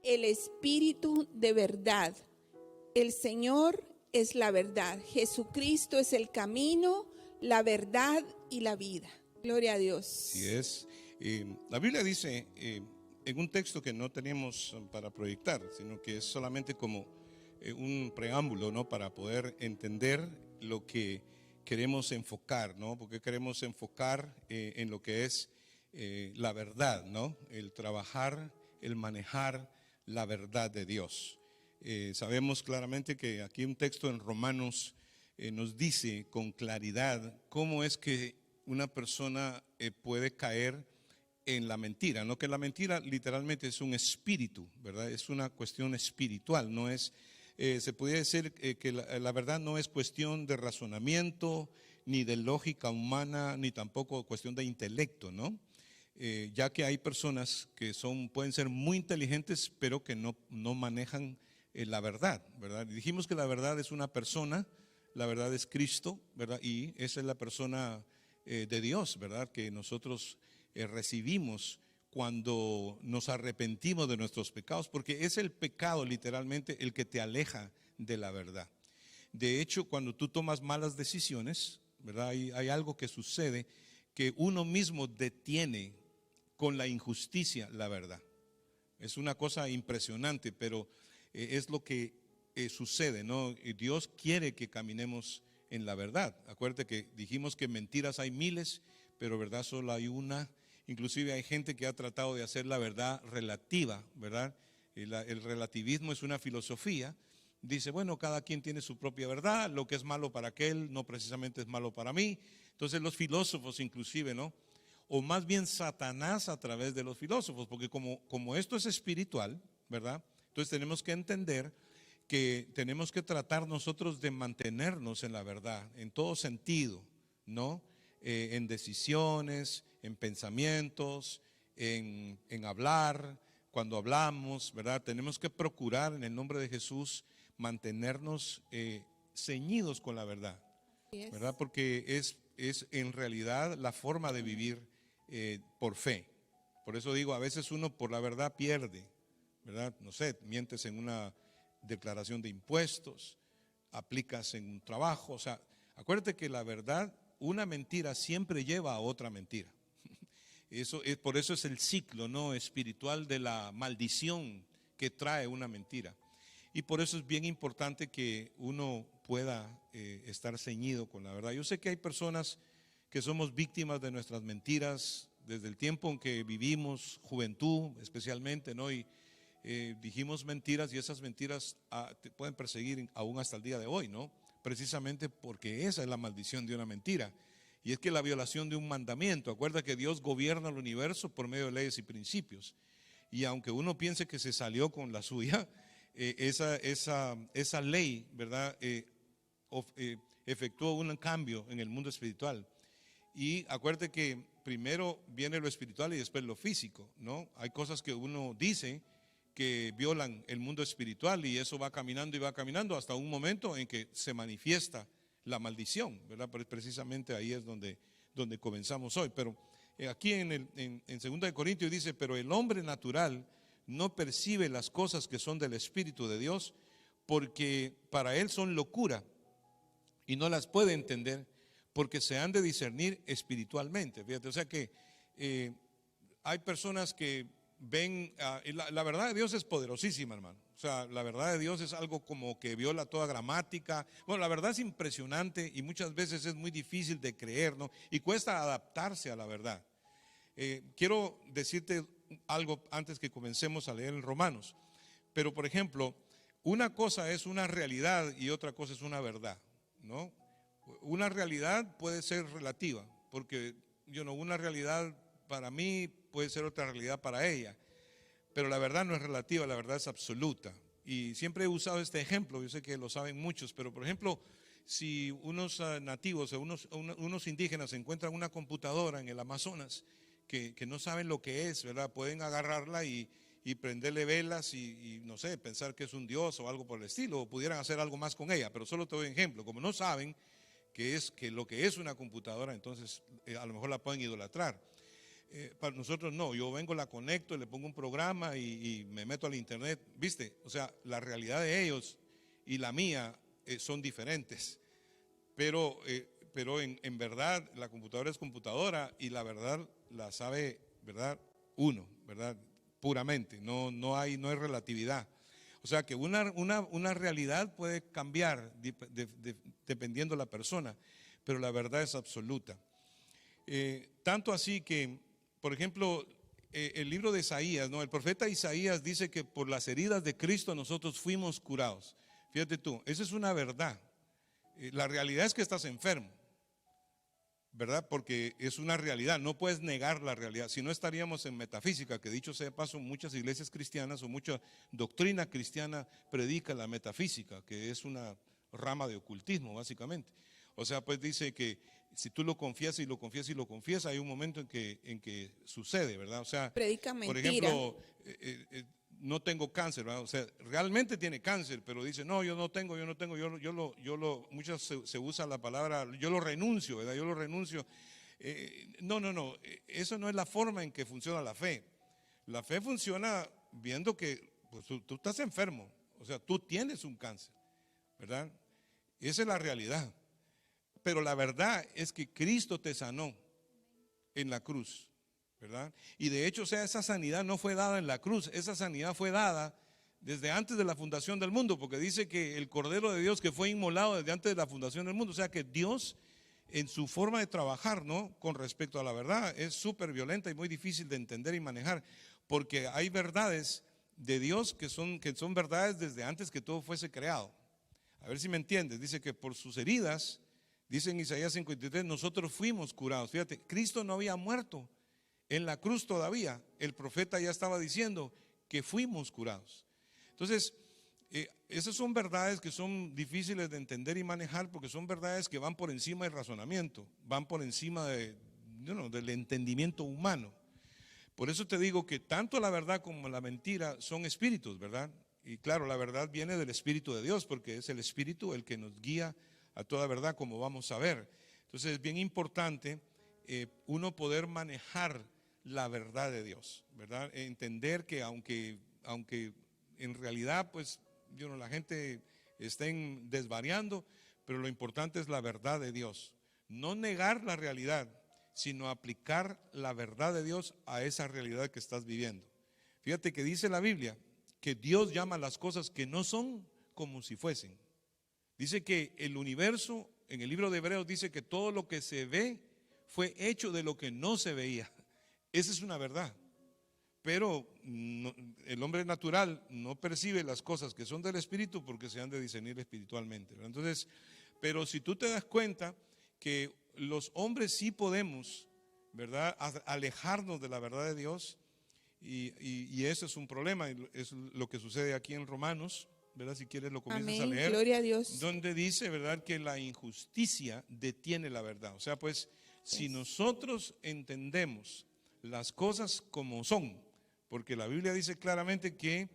el Espíritu de verdad. El Señor es la verdad. Jesucristo es el camino, la verdad y la vida. Gloria a Dios. Así es. La Biblia dice en un texto que no tenemos para proyectar, sino que es solamente como un preámbulo, ¿no? Para poder entender lo que queremos enfocar, ¿no? Porque queremos enfocar en lo que es la verdad, ¿no? El trabajar, el manejar la verdad de Dios. Sabemos claramente que aquí un texto en Romanos nos dice con claridad cómo es que una persona puede caer en la mentira, ¿no? Que la mentira literalmente es un espíritu, ¿verdad? Es una cuestión espiritual, no es, se podría decir que la verdad no es cuestión de razonamiento, ni de lógica humana, ni tampoco cuestión de intelecto, ¿no? Ya que hay personas que pueden ser muy inteligentes, pero que no manejan la verdad, ¿verdad? Dijimos que la verdad es una persona, la verdad es Cristo, ¿verdad? Y esa es la persona de Dios, ¿verdad? Que nosotros recibimos cuando nos arrepentimos de nuestros pecados, porque es el pecado literalmente el que te aleja de la verdad. De hecho, cuando tú tomas malas decisiones, ¿verdad? Hay algo que sucede, que uno mismo detiene con la injusticia la verdad. Es una cosa impresionante, pero es lo que sucede, ¿no? Dios quiere que caminemos en la verdad. Acuérdate que dijimos que mentiras hay miles, pero verdad solo hay una. Inclusive hay gente que ha tratado de hacer la verdad relativa, ¿verdad? El relativismo es una filosofía. Dice, bueno, cada quien tiene su propia verdad, lo que es malo para aquel no precisamente es malo para mí. Entonces los filósofos inclusive, ¿no? O más bien Satanás a través de los filósofos, porque como esto es espiritual, ¿verdad? Entonces tenemos que entender que tenemos que tratar nosotros de mantenernos en la verdad, en todo sentido, ¿no? En decisiones, en pensamientos, en hablar, cuando hablamos, ¿verdad? Tenemos que procurar en el nombre de Jesús mantenernos ceñidos con la verdad, ¿verdad? Porque es en realidad la forma de vivir por fe. Por eso digo, a veces uno por la verdad pierde, ¿verdad? No sé, mientes en una declaración de impuestos, aplicas en un trabajo, o sea, acuérdate que la verdad, una mentira siempre lleva a otra mentira. Por eso es el ciclo, ¿no? Espiritual de la maldición que trae una mentira. Y por eso es bien importante que uno pueda estar ceñido con la verdad. Yo sé que hay personas que somos víctimas de nuestras mentiras desde el tiempo en que vivimos, juventud especialmente, ¿no? Y dijimos mentiras y esas mentiras te pueden perseguir aún hasta el día de hoy, ¿no? Precisamente porque esa es la maldición de una mentira. Y es que la violación de un mandamiento, acuerda que Dios gobierna el universo por medio de leyes y principios. Y aunque uno piense que se salió con la suya, esa ley, ¿verdad? Efectuó un cambio en el mundo espiritual. Y acuérdate que primero viene lo espiritual y después lo físico, ¿no? Hay cosas que uno dice que violan el mundo espiritual y eso va caminando y va caminando hasta un momento en que se manifiesta la maldición, ¿verdad? Pero precisamente ahí es donde comenzamos hoy. Pero aquí en 2 de Corintios dice, pero el hombre natural no percibe las cosas que son del Espíritu de Dios, porque para él son locura y no las puede entender, porque se han de discernir espiritualmente. Fíjate, o sea que hay personas que ven, la verdad de Dios es poderosísima, hermano. O sea, la verdad de Dios es algo como que viola toda gramática. Bueno, la verdad es impresionante y muchas veces es muy difícil de creer, ¿no? Y cuesta adaptarse a la verdad. Quiero decirte algo antes que comencemos a leer en Romanos. Pero, por ejemplo, una cosa es una realidad y otra cosa es una verdad, ¿no? Una realidad puede ser relativa, porque una realidad para mí puede ser otra realidad para ella, pero la verdad no es relativa, la verdad es absoluta. Y siempre he usado este ejemplo, yo sé que lo saben muchos, pero por ejemplo, si unos nativos o unos indígenas encuentran una computadora en el Amazonas que no saben lo que es, ¿verdad? Pueden agarrarla y prenderle velas y no sé, pensar que es un dios o algo por el estilo, o pudieran hacer algo más con ella, pero solo te doy un ejemplo. Como no saben que lo que es una computadora, entonces a lo mejor la pueden idolatrar. Para nosotros no, yo vengo, la conecto, le pongo un programa y me meto al internet, ¿viste? O sea, la realidad de ellos y la mía son diferentes, pero en verdad la computadora es computadora y la verdad la sabe, ¿verdad? Uno, ¿verdad? Puramente, no hay relatividad. O sea que una realidad puede cambiar dependiendo de la persona, pero la verdad es absoluta. Tanto así que, por ejemplo, el libro de Isaías, ¿no? El profeta Isaías dice que por las heridas de Cristo nosotros fuimos curados. Fíjate tú, esa es una verdad. La realidad es que estás enfermo, ¿verdad? Porque es una realidad, no puedes negar la realidad. Si no, estaríamos en metafísica, que dicho sea de paso, muchas iglesias cristianas o mucha doctrina cristiana predica la metafísica, que es una rama de ocultismo básicamente. O sea, pues dice que si tú lo confiesas y lo confiesas y lo confiesas, hay un momento en que sucede, ¿verdad? O sea, Predica por mentira. ejemplo, no tengo cáncer, ¿verdad? O sea, realmente tiene cáncer, pero dice, no, yo no tengo, muchas se usa la palabra, yo lo renuncio, ¿verdad? Yo lo renuncio. No, eso no es la forma en que funciona la fe. La fe funciona viendo que pues, tú estás enfermo, o sea, tú tienes un cáncer, ¿verdad? Esa es la realidad. Pero la verdad es que Cristo te sanó en la cruz, ¿verdad? Y de hecho, o sea, esa sanidad no fue dada en la cruz, esa sanidad fue dada desde antes de la fundación del mundo, porque dice que el Cordero de Dios que fue inmolado desde antes de la fundación del mundo, o sea que Dios en su forma de trabajar, ¿no? Con respecto a la verdad, es súper violenta y muy difícil de entender y manejar, porque hay verdades de Dios que son verdades desde antes que todo fuese creado. A ver si me entiendes, dice que por sus heridas, dice en Isaías 53, nosotros fuimos curados. Fíjate, Cristo no había muerto en la cruz todavía. El profeta ya estaba diciendo que fuimos curados. Entonces, esas son verdades que son difíciles de entender y manejar porque son verdades que van por encima del razonamiento, van por encima del entendimiento humano. Por eso te digo que tanto la verdad como la mentira son espíritus, ¿verdad? Y claro, la verdad viene del Espíritu de Dios porque es el Espíritu el que nos guía a toda verdad, como vamos a ver. Entonces es bien importante uno poder manejar la verdad de Dios, ¿verdad? Entender que aunque en realidad pues la gente estén desvariando, pero lo importante es la verdad de Dios. No negar la realidad, sino aplicar la verdad de Dios a esa realidad que estás viviendo. Fíjate que dice la Biblia que Dios llama las cosas que no son como si fuesen. Dice que el universo, en el libro de Hebreos dice que todo lo que se ve fue hecho de lo que no se veía. Esa es una verdad. Pero el hombre natural no percibe las cosas que son del Espíritu porque se han de discernir espiritualmente, ¿verdad? Entonces, pero si tú te das cuenta que los hombres sí podemos, ¿verdad?, alejarnos de la verdad de Dios, y eso es un problema, es lo que sucede aquí en Romanos, ¿verdad? Si quieres lo comienzas a leer. Gloria a Dios. Donde dice, ¿verdad?, que la injusticia detiene la verdad. O sea, pues, si nosotros entendemos las cosas como son, porque la Biblia dice claramente que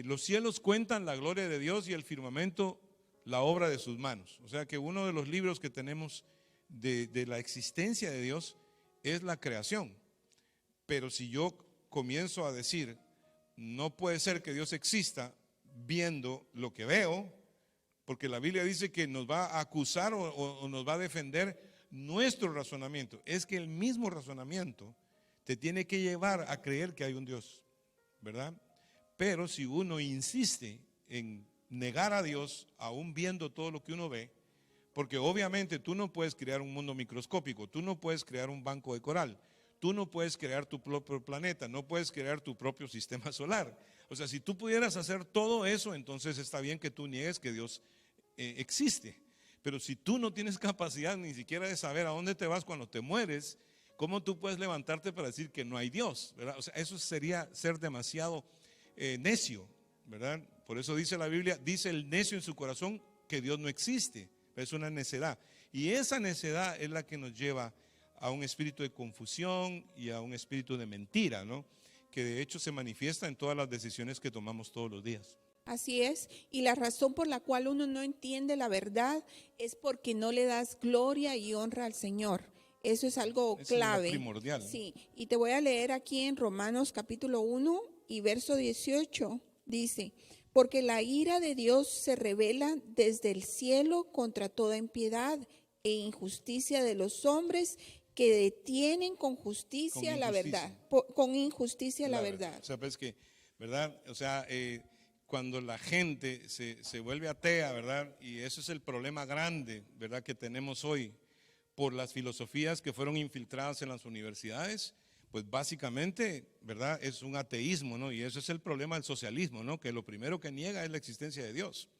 los cielos cuentan la gloria de Dios y el firmamento la obra de sus manos. O sea que uno de los libros que tenemos de la existencia de Dios es la creación. Pero si yo comienzo a decir, no puede ser que Dios exista viendo lo que veo, porque la Biblia dice que nos va a acusar o nos va a defender nuestro razonamiento. Es que el mismo razonamiento te tiene que llevar a creer que hay un Dios, ¿verdad? Pero si uno insiste en negar a Dios, aún viendo todo lo que uno ve, porque obviamente tú no puedes crear un mundo microscópico, tú no puedes crear un banco de coral, tú no puedes crear tu propio planeta, no puedes crear tu propio sistema solar. O sea, si tú pudieras hacer todo eso, entonces está bien que tú niegues que Dios existe. Pero si tú no tienes capacidad ni siquiera de saber a dónde te vas cuando te mueres, ¿cómo tú puedes levantarte para decir que no hay Dios? ¿Verdad? O sea, eso sería ser demasiado necio, ¿verdad? Por eso dice la Biblia, dice el necio en su corazón que Dios no existe. Es una necedad. Y esa necedad es la que nos lleva a un espíritu de confusión y a un espíritu de mentira, ¿no? Que de hecho se manifiesta en todas las decisiones que tomamos todos los días. Así es, y la razón por la cual uno no entiende la verdad es porque no le das gloria y honra al Señor. Eso es algo Eso es lo clave. primordial. Sí, y te voy a leer aquí en Romanos capítulo 1 y verso 18. Dice, porque la ira de Dios se revela desde el cielo contra toda impiedad e injusticia de los hombres que detienen con justicia Con la injusticia. verdad. Con injusticia la verdad. O sea, pues que, ¿verdad? O sea, cuando la gente se vuelve atea, ¿verdad? Y eso es el problema grande, ¿verdad? Que tenemos hoy por las filosofías que fueron infiltradas en las universidades, pues básicamente, ¿verdad? Es un ateísmo, ¿no? Y eso es el problema del socialismo, ¿no? Que lo primero que niega es la existencia de Dios.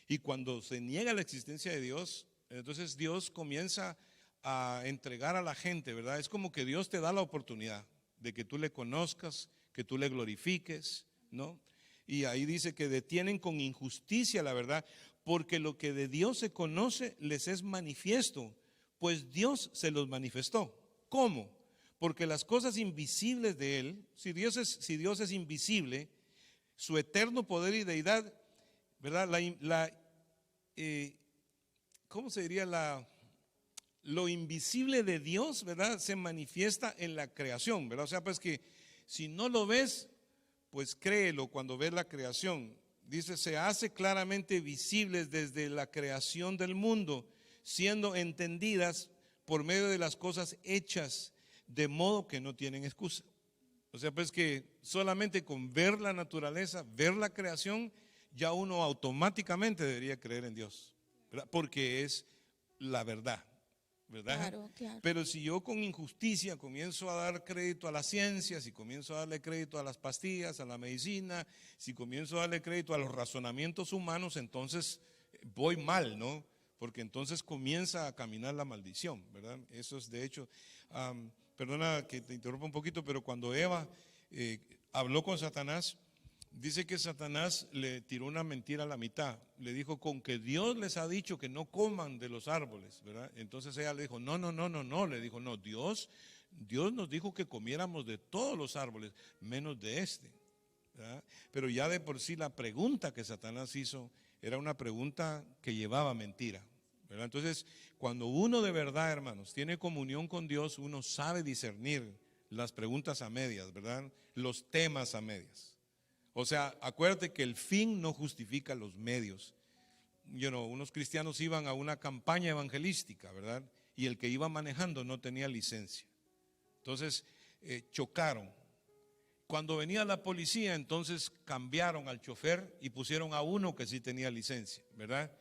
Y cuando se niega la existencia de Dios, entonces Dios comienza a entregar a la gente, ¿verdad? Es como que Dios te da la oportunidad de que tú le conozcas, que tú le glorifiques, ¿no? Y ahí dice que detienen con injusticia la verdad, porque lo que de Dios se conoce les es manifiesto, pues Dios se los manifestó. ¿Cómo? Porque las cosas invisibles de Él, si Dios es invisible, su eterno poder y deidad, ¿verdad? ¿Cómo se diría? Lo invisible de Dios, ¿verdad? Se manifiesta en la creación, ¿verdad? O sea, pues que si no lo ves, pues créelo cuando ves la creación. Dice, se hace claramente visibles desde la creación del mundo, siendo entendidas por medio de las cosas hechas, de modo que no tienen excusa. O sea, pues que solamente con ver la naturaleza, ver la creación, ya uno automáticamente debería creer en Dios, ¿verdad? Porque es la verdad, ¿verdad? Claro, claro. Pero si yo con injusticia comienzo a dar crédito a la ciencia, si comienzo a darle crédito a las pastillas, a la medicina, si comienzo a darle crédito a los razonamientos humanos, entonces voy mal, ¿no? Porque entonces comienza a caminar la maldición, ¿verdad? Eso es de hecho, perdona que te interrumpa un poquito, pero cuando Eva habló con Satanás, dice que Satanás le tiró una mentira a la mitad. Le dijo, con que Dios les ha dicho que no coman de los árboles, ¿verdad? Entonces ella le dijo, no. Le dijo, no, Dios nos dijo que comiéramos de todos los árboles, menos de este, ¿verdad? Pero ya de por sí la pregunta que Satanás hizo era una pregunta que llevaba mentira, ¿verdad? Entonces, cuando uno de verdad, hermanos, tiene comunión con Dios, uno sabe discernir las preguntas a medias, ¿verdad? Los temas a medias. O sea, acuérdate que el fin no justifica los medios. Unos cristianos iban a una campaña evangelística, ¿verdad? Y el que iba manejando no tenía licencia. Entonces, chocaron. Cuando venía la policía, entonces cambiaron al chofer y pusieron a uno que sí tenía licencia, ¿verdad?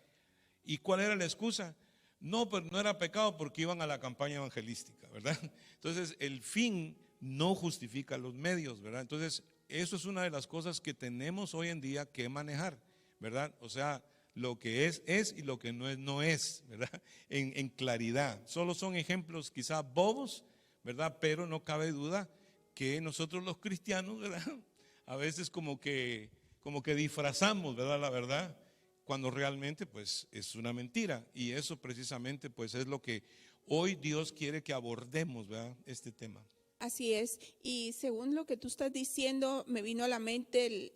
¿Y cuál era la excusa? No, pues no era pecado porque iban a la campaña evangelística, ¿verdad? Entonces, el fin no justifica los medios, ¿verdad? Entonces, eso es una de las cosas que tenemos hoy en día que manejar, ¿verdad? O sea, lo que es y lo que no es, ¿verdad? En claridad. Solo son ejemplos quizás bobos, ¿verdad? Pero no cabe duda que nosotros los cristianos, ¿verdad? A veces como que disfrazamos, ¿verdad? La verdad, cuando realmente pues es una mentira. Y eso precisamente pues es lo que hoy Dios quiere que abordemos, ¿verdad? Este tema. Así es. Y según lo que tú estás diciendo, me vino a la mente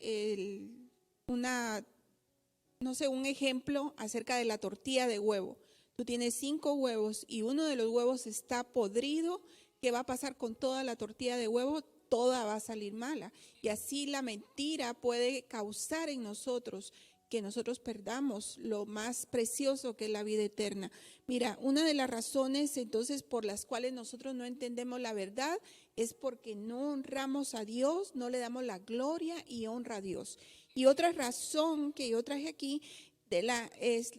un ejemplo acerca de la tortilla de huevo. Tú tienes 5 huevos y uno de los huevos está podrido. ¿Qué va a pasar con toda la tortilla de huevo? Toda va a salir mala. Y así la mentira puede causar en nosotros que nosotros perdamos lo más precioso que es la vida eterna. Mira, una de las razones entonces por las cuales nosotros no entendemos la verdad es porque no honramos a Dios, no le damos la gloria y honra a Dios. Y otra razón que yo traje aquí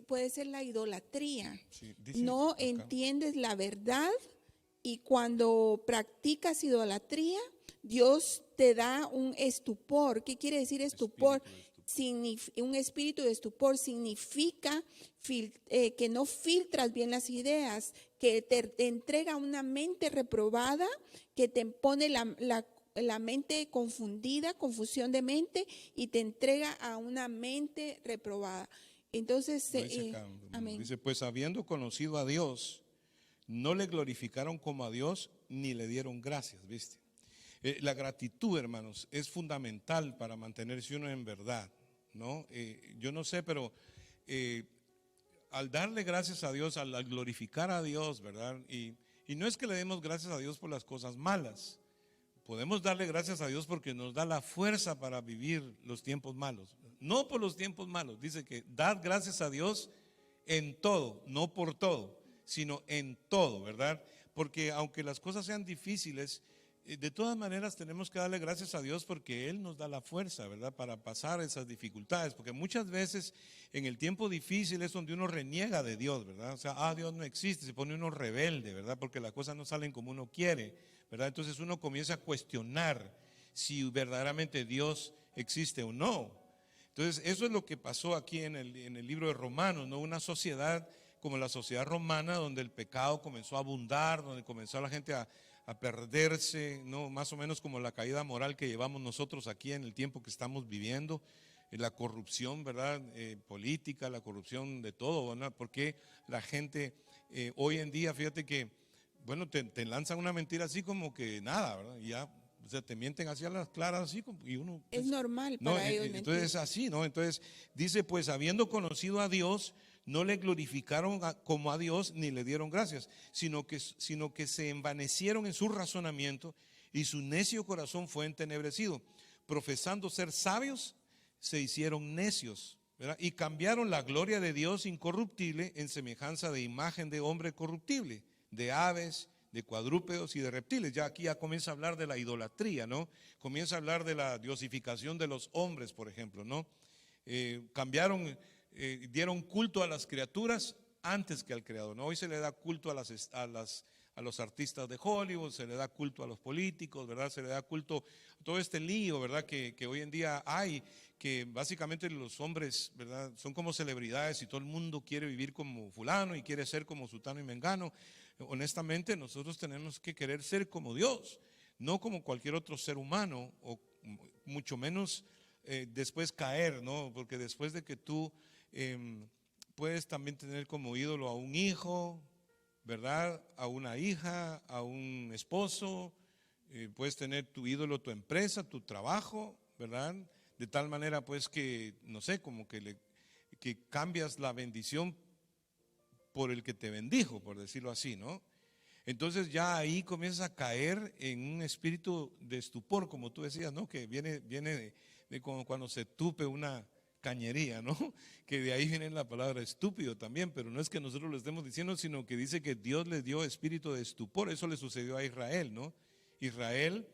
puede ser la idolatría. Sí, dice No acá. entiendes la verdad y cuando practicas idolatría, Dios te da un estupor. ¿Qué quiere decir estupor? Un espíritu de estupor significa que no filtras bien las ideas, que te entrega una mente reprobada, que te pone la mente confundida, confusión de mente, y te entrega a una mente reprobada. Entonces, Dice acá, amén. dice, pues habiendo conocido a Dios, no le glorificaron como a Dios, ni le dieron gracias, ¿viste? La gratitud, hermanos, es fundamental para mantenerse uno en verdad, ¿no? Yo no sé, pero al darle gracias a Dios, al glorificar a Dios, ¿verdad? Y Y no es que le demos gracias a Dios por las cosas malas. Podemos darle gracias a Dios porque nos da la fuerza para vivir los tiempos malos. No por los tiempos malos. Dice que dad gracias a Dios en todo, no por todo, sino en todo, ¿verdad? Porque aunque las cosas sean difíciles, de todas maneras tenemos que darle gracias a Dios porque Él nos da la fuerza, ¿verdad? Para pasar esas dificultades, porque muchas veces en el tiempo difícil es donde uno reniega de Dios, ¿verdad? O sea, Dios no existe, se pone uno rebelde, ¿verdad? Porque las cosas no salen como uno quiere, ¿verdad? Entonces uno comienza a cuestionar si verdaderamente Dios existe o no. Entonces eso es lo que pasó aquí en el libro de Romanos, ¿no? Una sociedad como la sociedad romana donde el pecado comenzó a abundar, donde comenzó la gente a perderse, ¿no? Más o menos como la caída moral que llevamos nosotros aquí en el tiempo que estamos viviendo, la corrupción, ¿verdad? Política, la corrupción de todo, ¿verdad? Porque la gente hoy en día, fíjate que, bueno, te lanzan una mentira así como que nada, ¿verdad? Y ya, o sea, te mienten hacia las claras así y uno… Es normal no, para ellos mentir. entonces es así, ¿no? Entonces dice, pues habiendo conocido a Dios, no le glorificaron como a Dios ni le dieron gracias, sino que se envanecieron en su razonamiento y su necio corazón fue entenebrecido. Profesando ser sabios, se hicieron necios, ¿verdad? Y cambiaron la gloria de Dios incorruptible en semejanza de imagen de hombre corruptible, de aves, de cuadrúpedos y de reptiles. Ya aquí ya comienza a hablar de la idolatría, ¿no? Comienza a hablar de la diosificación de los hombres, por ejemplo, ¿no? Dieron culto a las criaturas antes que al Creador, ¿no? Hoy se le da culto a los artistas de Hollywood, se le da culto a los políticos, ¿verdad? Se le da culto a todo este lío, ¿verdad? Que hoy en día hay, que básicamente los hombres, ¿verdad? Son como celebridades y todo el mundo quiere vivir como fulano y quiere ser como sutano y mengano. Honestamente, nosotros tenemos que querer ser como Dios, no como cualquier otro ser humano, o mucho menos después caer, ¿no? Porque después de que tú puedes también tener como ídolo a un hijo, ¿verdad? A una hija, a un esposo, puedes tener tu ídolo, tu empresa, tu trabajo, ¿verdad? De tal manera pues que, no sé, como que cambias la bendición por el que te bendijo, por decirlo así, ¿no? Entonces ya ahí comienzas a caer en un espíritu de estupor, como tú decías, ¿no? Que viene de como cuando se tupe una cañería, ¿no? Que de ahí viene la palabra estúpido también, pero no es que nosotros lo estemos diciendo, sino que dice que Dios le dio espíritu de estupor. Eso le sucedió a Israel, ¿no? Israel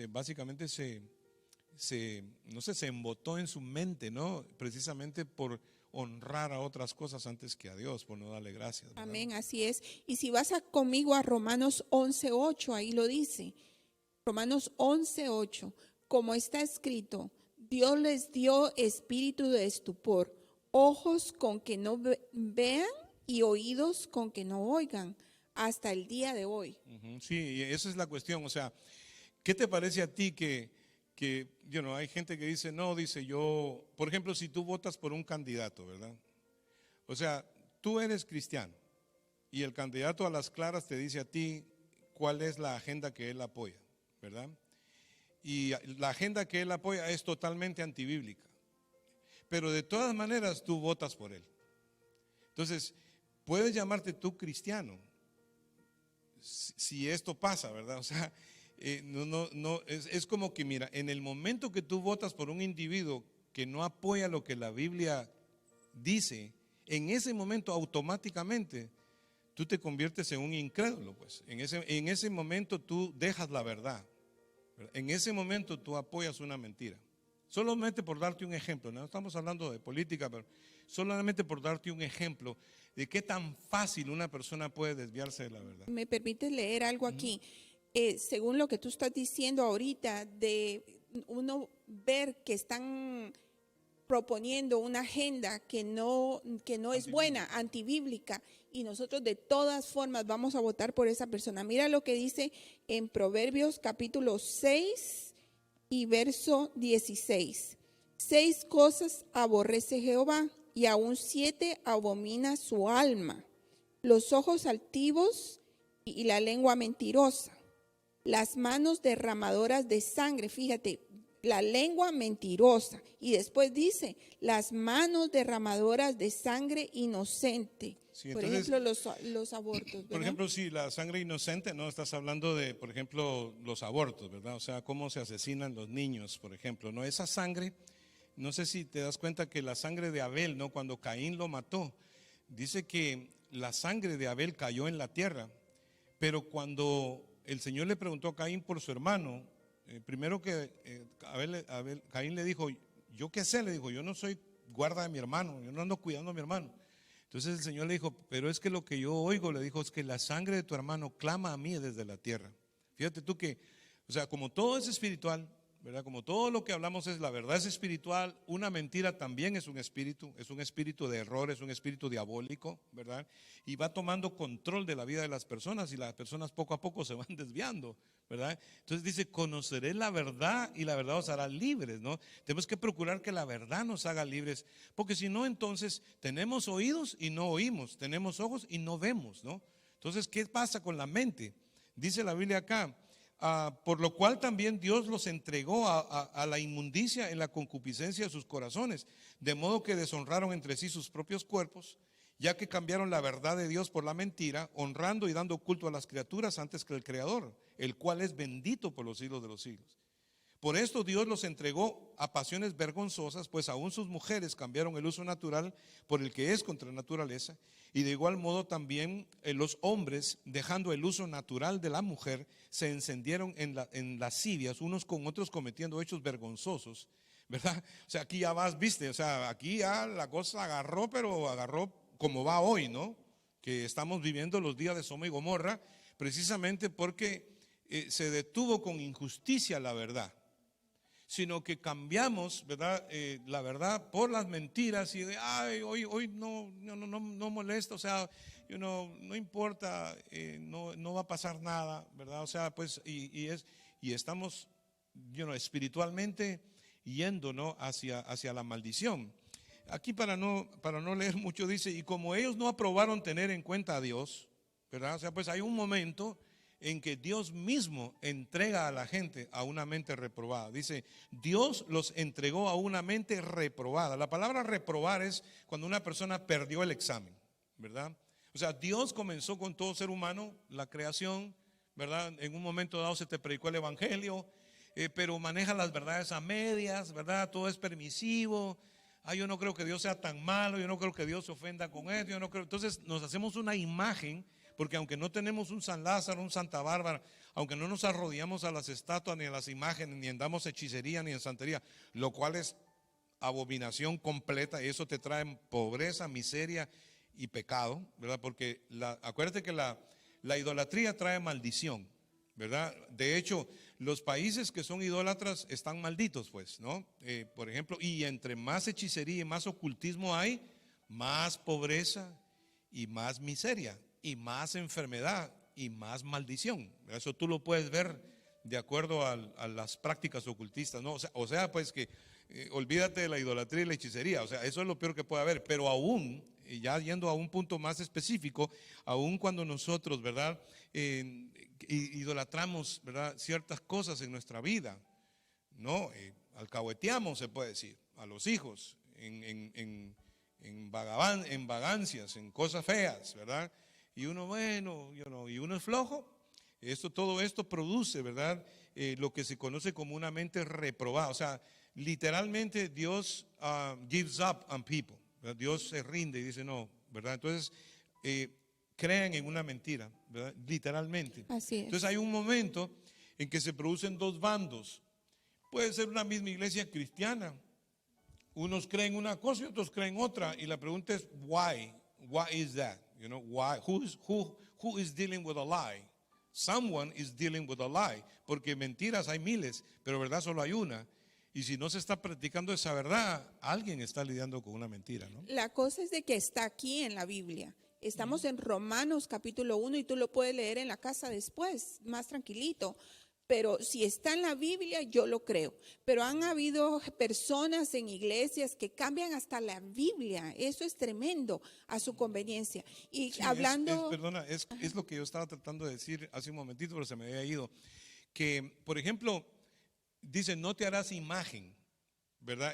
básicamente no sé, se embotó en su mente, ¿no? Precisamente por honrar a otras cosas antes que a Dios, por no darle gracias, ¿verdad? Amén, así es. Y si vas conmigo a Romanos 11:8, ahí lo dice. Romanos 11:8, como está escrito, Dios les dio espíritu de estupor, ojos con que no vean y oídos con que no oigan, hasta el día de hoy. Sí, y esa es la cuestión. O sea, ¿qué te parece a ti que hay gente que dice, no, dice yo, por ejemplo, si tú votas por un candidato, ¿verdad? O sea, tú eres cristiano y el candidato a las claras te dice a ti cuál es la agenda que él apoya, ¿verdad? Y la agenda que él apoya es totalmente antibíblica, pero de todas maneras tú votas por él. Entonces, puedes llamarte tú cristiano si esto pasa, ¿verdad? O sea, es como que, mira, en el momento que tú votas por un individuo que no apoya lo que la Biblia dice, en ese momento automáticamente tú te conviertes en un incrédulo, pues. En ese momento tú dejas la verdad, ¿verdad? En ese momento tú apoyas una mentira. Solamente por darte un ejemplo, no estamos hablando de política, pero solamente por darte un ejemplo de qué tan fácil una persona puede desviarse de la verdad. ¿Me permites leer algo aquí? Según lo que tú estás diciendo ahorita, de uno ver que están proponiendo una agenda que no es buena, antibíblica, y nosotros de todas formas vamos a votar por esa persona. Mira lo que dice en Proverbios capítulo 6 y verso 16. 6 cosas aborrece Jehová, y aún 7 abomina su alma: los ojos altivos y la lengua mentirosa, las manos derramadoras de sangre. Fíjate, la lengua mentirosa. Y después dice, las manos derramadoras de sangre inocente. Sí, Por entonces, ejemplo, los abortos, ¿verdad? por ejemplo, si la sangre inocente, no estás hablando de, por ejemplo, los abortos, ¿verdad? O sea, cómo se asesinan los niños, por ejemplo, ¿no? Esa sangre, no sé si te das cuenta que la sangre de Abel, ¿no? Cuando Caín lo mató, dice que la sangre de Abel cayó en la tierra, pero cuando el Señor le preguntó a Caín por su hermano, primero que Caín le dijo, ¿yo qué sé? Le dijo, yo no soy guarda de mi hermano, yo no ando cuidando a mi hermano. Entonces el Señor le dijo, pero es que lo que yo oigo, le dijo, es que la sangre de tu hermano clama a mí desde la tierra. Fíjate tú que, o sea, como todo es espiritual, ¿verdad? Como todo lo que hablamos es la verdad es espiritual, una mentira también es un espíritu de error, es un espíritu diabólico, ¿verdad? Y va tomando control de la vida de las personas y las personas poco a poco se van desviando, ¿verdad? Entonces dice, conoceré la verdad y la verdad os hará libres, ¿no? Tenemos que procurar que la verdad nos haga libres, porque si no, entonces tenemos oídos y no oímos, tenemos ojos y no vemos, ¿no? Entonces, ¿qué pasa con la mente? Dice la Biblia acá, por lo cual también Dios los entregó a la inmundicia en la concupiscencia de sus corazones, de modo que deshonraron entre sí sus propios cuerpos, ya que cambiaron la verdad de Dios por la mentira, honrando y dando culto a las criaturas antes que al Creador, el cual es bendito por los siglos de los siglos. Por esto Dios los entregó a pasiones vergonzosas, pues aún sus mujeres cambiaron el uso natural por el que es contra naturaleza, y de igual modo también los hombres, dejando el uso natural de la mujer, se encendieron en lascivias, unos con otros cometiendo hechos vergonzosos, ¿verdad? O sea, aquí ya vas, viste, o sea, aquí ya la cosa agarró, pero agarró como va hoy, ¿no? Que estamos viviendo los días de Sodoma y Gomorra, precisamente porque se detuvo con injusticia la verdad, sino que cambiamos, ¿verdad? La verdad por las mentiras y de, ay, hoy no molesta, o sea, no importa, no va a pasar nada, ¿verdad? O sea, pues, y estamos, espiritualmente yendo, ¿no? hacia la maldición. Aquí para no leer mucho dice, y como ellos no aprobaron tener en cuenta a Dios, ¿verdad? O sea, pues hay un momento en que Dios mismo entrega a la gente a una mente reprobada. Dice, Dios los entregó a una mente reprobada. La palabra reprobar es cuando una persona perdió el examen, ¿verdad? O sea, Dios comenzó con todo ser humano, la creación, ¿verdad? En un momento dado se te predicó el evangelio, pero maneja las verdades a medias, ¿verdad? Todo es permisivo. Yo no creo que Dios sea tan malo, yo no creo que Dios se ofenda con esto, yo no creo. Entonces nos hacemos una imagen, porque aunque no tenemos un San Lázaro, un Santa Bárbara, aunque no nos arrodillamos a las estatuas ni a las imágenes, ni andamos hechicería ni en santería, lo cual es abominación completa, y eso te trae pobreza, miseria y pecado, ¿verdad? Porque acuérdate que la idolatría trae maldición, ¿verdad? De hecho, los países que son idólatras están malditos, pues, ¿no? Por ejemplo, y entre más hechicería y más ocultismo hay, más pobreza y más miseria y más enfermedad y más maldición. Eso tú lo puedes ver de acuerdo a las prácticas ocultistas, ¿no? O sea, pues que olvídate de la idolatría y la hechicería, o sea, eso es lo peor que puede haber, pero aún, y ya yendo a un punto más específico, aún cuando nosotros, ¿verdad? Idolatramos, ¿verdad? Ciertas cosas en nuestra vida, ¿no? Alcahueteamos, se puede decir, a los hijos en vagancias, en cosas feas, ¿verdad? Y uno, bueno, y uno es flojo. Todo esto produce, ¿verdad? Lo que se conoce como una mente reprobada. O sea, literalmente Dios gives up on people, ¿verdad? Dios se rinde y dice no, ¿verdad? Entonces, crean en una mentira, ¿verdad? Literalmente. Así es. Entonces hay un momento en que se producen dos bandos. Puede ser una misma iglesia cristiana. Unos creen una cosa y otros creen otra. Y la pregunta es, why? Why is that? Why? Who is dealing with a lie? Someone is dealing with a lie. Porque mentiras hay miles, pero verdad solo hay una. Y si no se está practicando esa verdad, alguien está lidiando con una mentira, ¿no? La cosa es de que está aquí en la Biblia. Estamos en Romanos capítulo 1 y tú lo puedes leer en la casa después, más tranquilito. Pero si está en la Biblia, yo lo creo. Pero han habido personas en iglesias que cambian hasta la Biblia. Eso es tremendo a su conveniencia. Y Sí, hablando... perdona, es lo que yo estaba tratando de decir hace un momentito, pero se me había ido. Que, por ejemplo, dice, no te harás imagen, ¿verdad?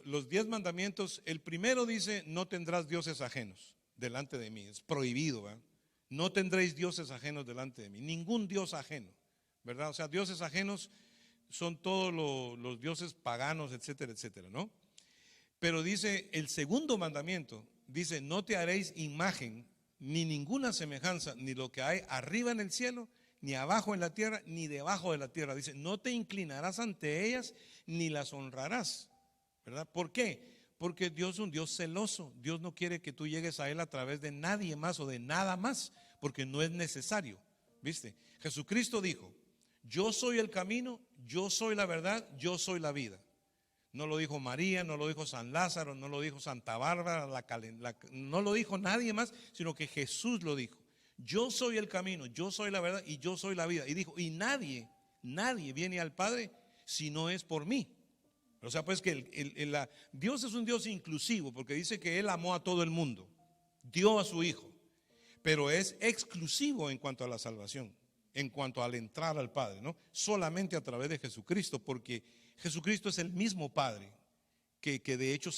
Los 10 mandamientos, el primero dice, no tendrás dioses ajenos delante de mí, es prohibido, ¿verdad? No tendréis dioses ajenos delante de mí, ningún dios ajeno, ¿verdad? O sea, dioses ajenos son todos los dioses paganos, etcétera, etcétera, ¿no? Pero dice, el segundo mandamiento, dice, no te haréis imagen, ni ninguna semejanza, ni lo que hay arriba en el cielo, ni abajo en la tierra, ni debajo de la tierra. Dice, no te inclinarás ante ellas, ni las honrarás, ¿verdad? ¿Por qué? Porque Dios es un Dios celoso. Dios no quiere que tú llegues a Él a través de nadie más o de nada más, porque no es necesario, ¿viste? Jesucristo dijo, yo soy el camino, yo soy la verdad, yo soy la vida. No lo dijo María, no lo dijo San Lázaro, no lo dijo Santa Bárbara, no lo dijo nadie más, sino que Jesús lo dijo. Yo soy el camino, yo soy la verdad y yo soy la vida. Y dijo, y nadie viene al Padre si no es por mí. O sea, pues que Dios es un Dios inclusivo, porque dice que Él amó a todo el mundo, dio a su Hijo, pero es exclusivo en cuanto a la salvación, en cuanto al entrar al Padre, ¿no? Solamente a través de Jesucristo, porque Jesucristo es el mismo Padre que de hecho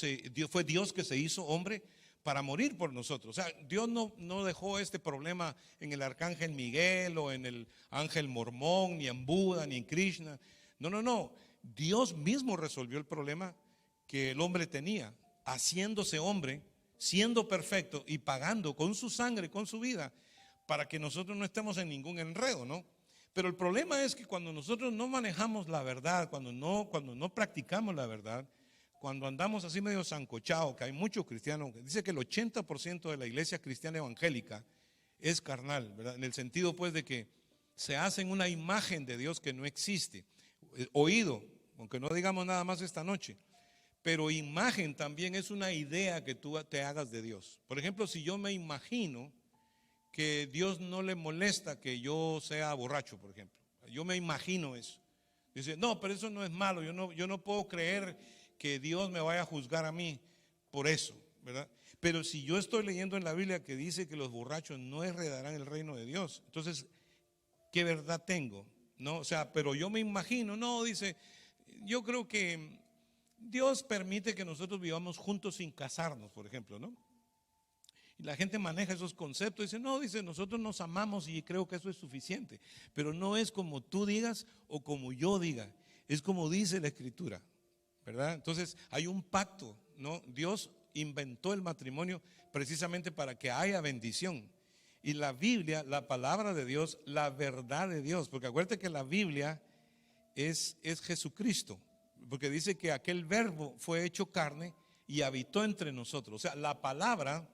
fue Dios que se hizo hombre para morir por nosotros. O sea, Dios no dejó este problema en el arcángel Miguel o en el ángel Mormón, ni en Buda, ni en Krishna. No. Dios mismo resolvió el problema que el hombre tenía, haciéndose hombre, siendo perfecto y pagando con su sangre, con su vida, para que nosotros no estemos en ningún enredo, ¿no? Pero el problema es que cuando nosotros no manejamos la verdad, cuando no practicamos la verdad, cuando andamos así medio sancochados, que hay muchos cristianos, dice que el 80% de la iglesia cristiana evangélica es carnal, ¿verdad? En el sentido pues de que se hacen una imagen de Dios que no existe. Oído, aunque no digamos nada más esta noche, pero imagen también es una idea que tú te hagas de Dios. Por ejemplo, si yo me imagino que Dios no le molesta que yo sea borracho, por ejemplo. Yo me imagino eso. Dice, no, pero eso no es malo. Yo no puedo creer que Dios me vaya a juzgar a mí por eso, ¿verdad? Pero si yo estoy leyendo en la Biblia que dice que los borrachos no heredarán el reino de Dios, entonces, ¿qué verdad tengo? ¿No? O sea, pero yo me imagino, no, dice, yo creo que Dios permite que nosotros vivamos juntos sin casarnos, por ejemplo, ¿no? Y la gente maneja esos conceptos y dice, no, dice, nosotros nos amamos y creo que eso es suficiente. Pero no es como tú digas o como yo diga, es como dice la Escritura, ¿verdad? Entonces hay un pacto, ¿no? Dios inventó el matrimonio precisamente para que haya bendición. Y la Biblia, la palabra de Dios, la verdad de Dios, porque acuérdate que la Biblia es Jesucristo, porque dice que aquel verbo fue hecho carne y habitó entre nosotros. O sea, la palabra,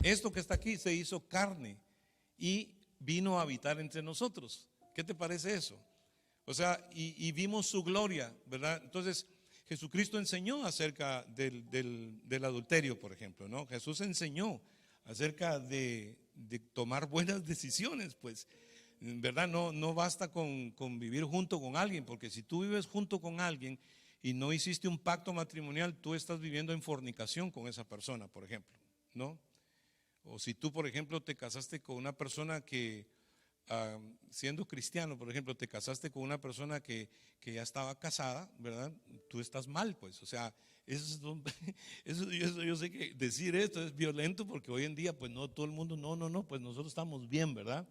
esto que está aquí, se hizo carne y vino a habitar entre nosotros. ¿Qué te parece eso? O sea, y vimos su gloria, ¿verdad? Entonces, Jesucristo enseñó acerca del adulterio, por ejemplo, ¿no? Jesús enseñó acerca de tomar buenas decisiones, pues, ¿verdad? No basta con vivir junto con alguien, porque si tú vives junto con alguien y no hiciste un pacto matrimonial, tú estás viviendo en fornicación con esa persona, por ejemplo, ¿no? O si tú, por ejemplo, te casaste con una persona que, siendo cristiano, por ejemplo, te casaste con una persona que ya estaba casada, ¿verdad? Tú estás mal, pues. O sea, eso yo sé que decir esto es violento porque hoy en día, pues no todo el mundo, no, pues nosotros estamos bien, ¿verdad?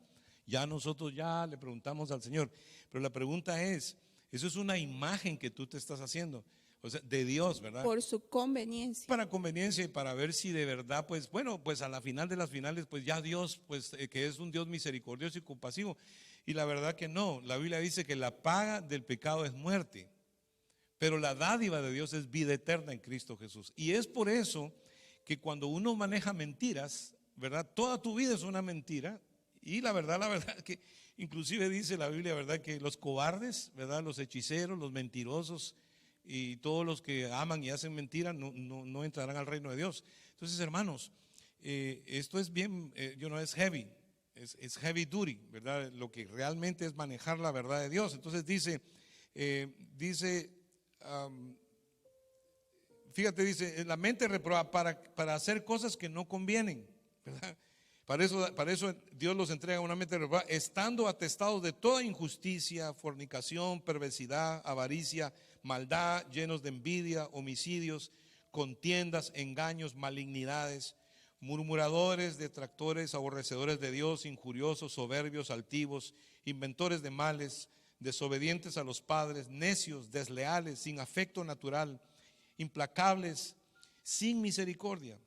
Ya nosotros ya le preguntamos al Señor. Pero la pregunta es, eso es una imagen que tú te estás haciendo. O sea, de Dios, ¿verdad? Por su conveniencia. Para conveniencia y para ver si de verdad, pues bueno, pues a la final de las finales, pues ya Dios, pues que es un Dios misericordioso y compasivo. Y la verdad que no, la Biblia dice que la paga del pecado es muerte, pero la dádiva de Dios es vida eterna en Cristo Jesús. Y es por eso que cuando uno maneja mentiras, ¿verdad? Toda tu vida es una mentira. Y la verdad que inclusive dice la Biblia, ¿verdad? Que los cobardes, ¿verdad? Los hechiceros, los mentirosos y todos los que aman y hacen mentira no entrarán al reino de Dios. Entonces, hermanos, esto es bien, es heavy, es heavy duty, ¿verdad? Lo que realmente es manejar la verdad de Dios. Entonces dice, fíjate, dice, la mente reproba para hacer cosas que no convienen, ¿verdad? Para eso Dios los entrega una mente reprobada, estando atestados de toda injusticia, fornicación, perversidad, avaricia, maldad, llenos de envidia, homicidios, contiendas, engaños, malignidades, murmuradores, detractores, aborrecedores de Dios, injuriosos, soberbios, altivos, inventores de males, desobedientes a los padres, necios, desleales, sin afecto natural, implacables, sin misericordia,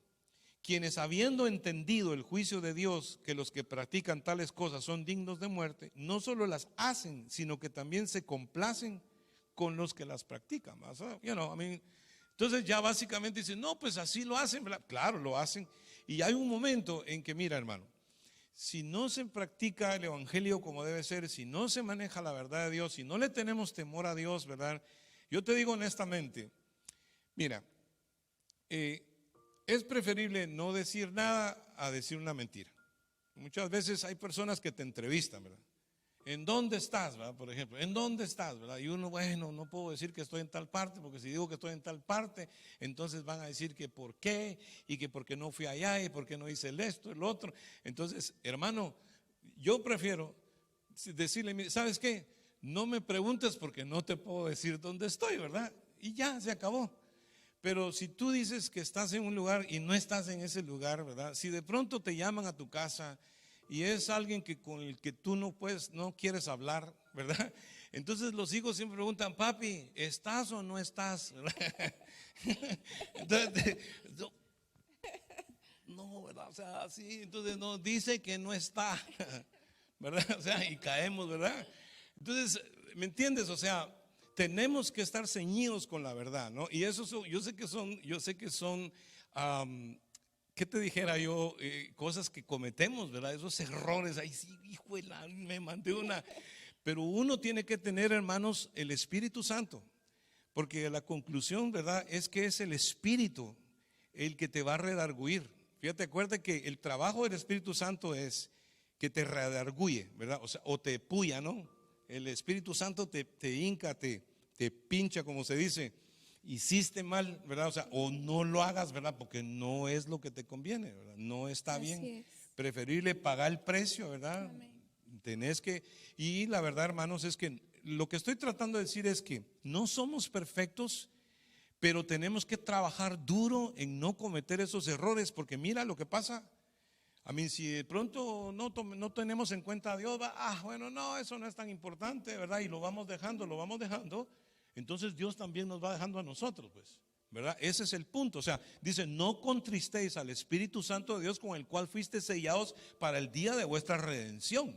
quienes habiendo entendido el juicio de Dios, que los que practican tales cosas son dignos de muerte, no solo las hacen, sino que también se complacen con los que las practican. Entonces ya básicamente dicen, no, pues así lo hacen, ¿verdad? Claro, lo hacen. Y hay un momento en que, mira, hermano, si no se practica el evangelio como debe ser, si no se maneja la verdad de Dios, si no le tenemos temor a Dios, ¿verdad? Yo te digo honestamente, mira, es preferible no decir nada a decir una mentira. Muchas veces hay personas que te entrevistan, ¿verdad? ¿En dónde estás, verdad? Por ejemplo, ¿en dónde estás, verdad? Y uno, bueno, no puedo decir que estoy en tal parte, porque si digo que estoy en tal parte, entonces van a decir que por qué, y que por qué no fui allá, y por qué no hice esto, el otro. Entonces, hermano, yo prefiero decirle, ¿sabes qué? No me preguntes porque no te puedo decir dónde estoy, ¿verdad? Y ya, se acabó. Pero si tú dices que estás en un lugar y no estás en ese lugar, ¿verdad? Si de pronto te llaman a tu casa y es alguien con el que tú no quieres hablar, ¿verdad? Entonces los hijos siempre preguntan, papi, ¿estás o no estás? Entonces, no, ¿verdad? O sea, sí, entonces no, dice que no está, ¿verdad? O sea, y caemos, ¿verdad? Entonces, ¿me entiendes? O sea, tenemos que estar ceñidos con la verdad, ¿no? Y eso yo sé que son, ¿qué te dijera yo? Cosas que cometemos, ¿verdad? Esos errores, ahí sí, hijo de la, me mandé una. Pero uno tiene que tener, hermanos, el Espíritu Santo, porque la conclusión, ¿verdad? Es que es el Espíritu el que te va a redarguir. Fíjate, acuérdate que el trabajo del Espíritu Santo es que te redarguye, ¿verdad? O sea, o te puya, ¿no? El Espíritu Santo te hinca, te pincha, como se dice, hiciste mal, ¿verdad? O sea, o no lo hagas, ¿verdad? Porque no es lo que te conviene, ¿verdad? No está bien. Preferible pagar el precio, ¿verdad? Amén. Tenés que, y la verdad, hermanos, es que lo que estoy tratando de decir es que no somos perfectos, pero tenemos que trabajar duro en no cometer esos errores, porque mira lo que pasa. A mí, si de pronto no tenemos en cuenta a Dios, bueno, no, eso no es tan importante, ¿verdad? Y lo vamos dejando, entonces Dios también nos va dejando a nosotros, pues, ¿verdad? Ese es el punto. O sea, dice, no contristéis al Espíritu Santo de Dios, con el cual fuiste sellados para el día de vuestra redención,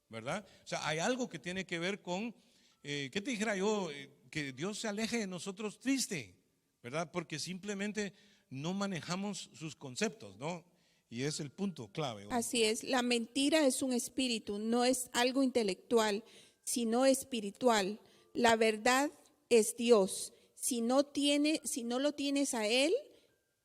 ¿verdad? O sea, hay algo que tiene que ver con, ¿qué te dijera yo? Que Dios se aleje de nosotros triste, ¿verdad? Porque simplemente no manejamos sus conceptos, ¿no? Y es el punto clave. Así es, la mentira es un espíritu, no es algo intelectual, sino espiritual. La verdad es Dios. Si no lo tienes a Él,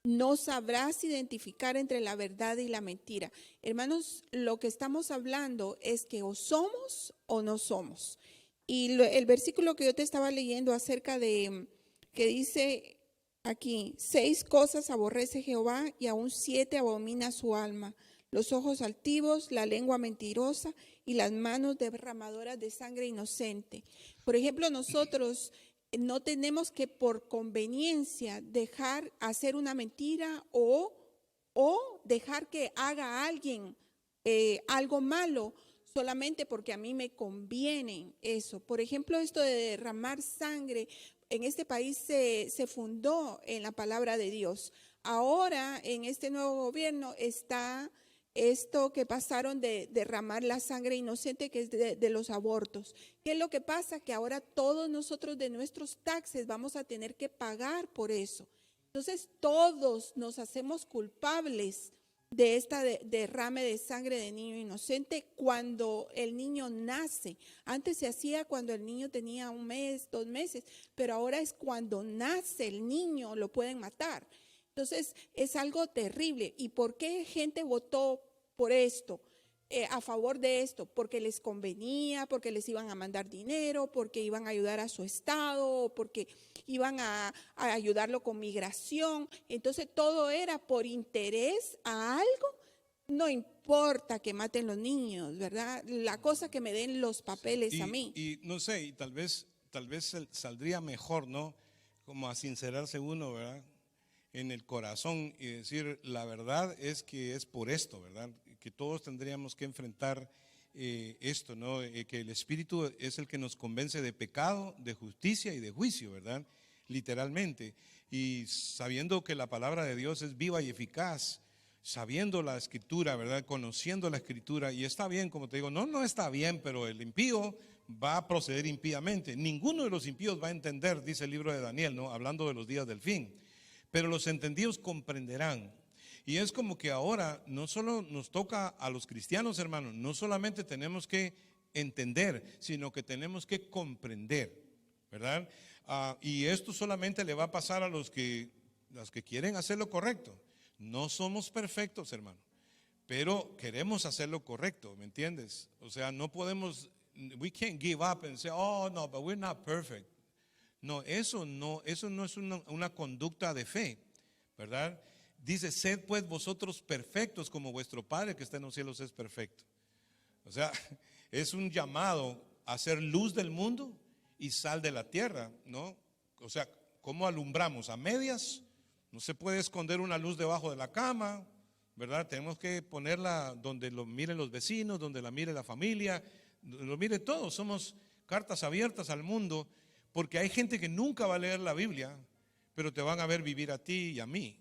no sabrás identificar entre la verdad y la mentira. Hermanos, lo que estamos hablando es que o somos o no somos. Y el versículo que yo te estaba leyendo acerca de, que dice aquí, 6 cosas aborrece Jehová y aún 7 abomina su alma: los ojos altivos, la lengua mentirosa y las manos derramadoras de sangre inocente. Por ejemplo, nosotros no tenemos que por conveniencia dejar hacer una mentira o dejar que haga alguien algo malo solamente porque a mí me conviene eso. Por ejemplo, esto de derramar sangre, en este país se fundó en la palabra de Dios. Ahora en este nuevo gobierno está esto que pasaron de derramar la sangre inocente, que es de los abortos. ¿Qué es lo que pasa? Que ahora todos nosotros de nuestros taxes vamos a tener que pagar por eso. Entonces todos nos hacemos culpables de esta derrame de sangre de niño inocente cuando el niño nace. Antes se hacía cuando el niño tenía 1 mes, 2 meses, pero ahora es cuando nace el niño, lo pueden matar. Entonces es algo terrible. ¿Y por qué gente votó por esto, a favor de esto? Porque les convenía, porque les iban a mandar dinero, porque iban a ayudar a su estado, porque iban a ayudarlo con migración. Entonces todo era por interés a algo. no importa que maten los niños, ¿verdad? La cosa que me den los papeles a mí. Y no sé, y tal vez saldría mejor, ¿no? Como a sincerarse uno, ¿verdad? En el corazón y decir, la verdad es que es por esto, ¿verdad? Que todos tendríamos que enfrentar esto, ¿no? Que el Espíritu es el que nos convence de pecado, de justicia y de juicio, ¿verdad? Literalmente. Y sabiendo que la palabra de Dios es viva y eficaz, sabiendo la Escritura, ¿verdad? Conociendo la Escritura, y está bien, como te digo, no está bien, pero el impío va a proceder impíamente. Ninguno de los impíos va a entender, dice el libro de Daniel, ¿no? Hablando de los días del fin. Pero los entendidos comprenderán. Y es como que ahora no solo nos toca a los cristianos, hermanos, no solamente tenemos que entender, sino que tenemos que comprender, ¿verdad? Y esto solamente le va a pasar a los que quieren hacer lo correcto. No somos perfectos, hermano, pero queremos hacer lo correcto, ¿me entiendes? O sea, no podemos, we can't give up and say, oh no, but we're not perfect. No es una conducta de fe, ¿verdad? Dice, sed pues vosotros perfectos como vuestro Padre que está en los cielos es perfecto. O sea, es un llamado a ser luz del mundo y sal de la tierra, ¿no? O sea, ¿cómo alumbramos? ¿A medias? No se puede esconder una luz debajo de la cama, ¿verdad? Tenemos que ponerla donde lo miren los vecinos, donde la mire la familia, lo mire todo. Somos cartas abiertas al mundo, porque hay gente que nunca va a leer la Biblia, pero te van a ver vivir a ti y a mí.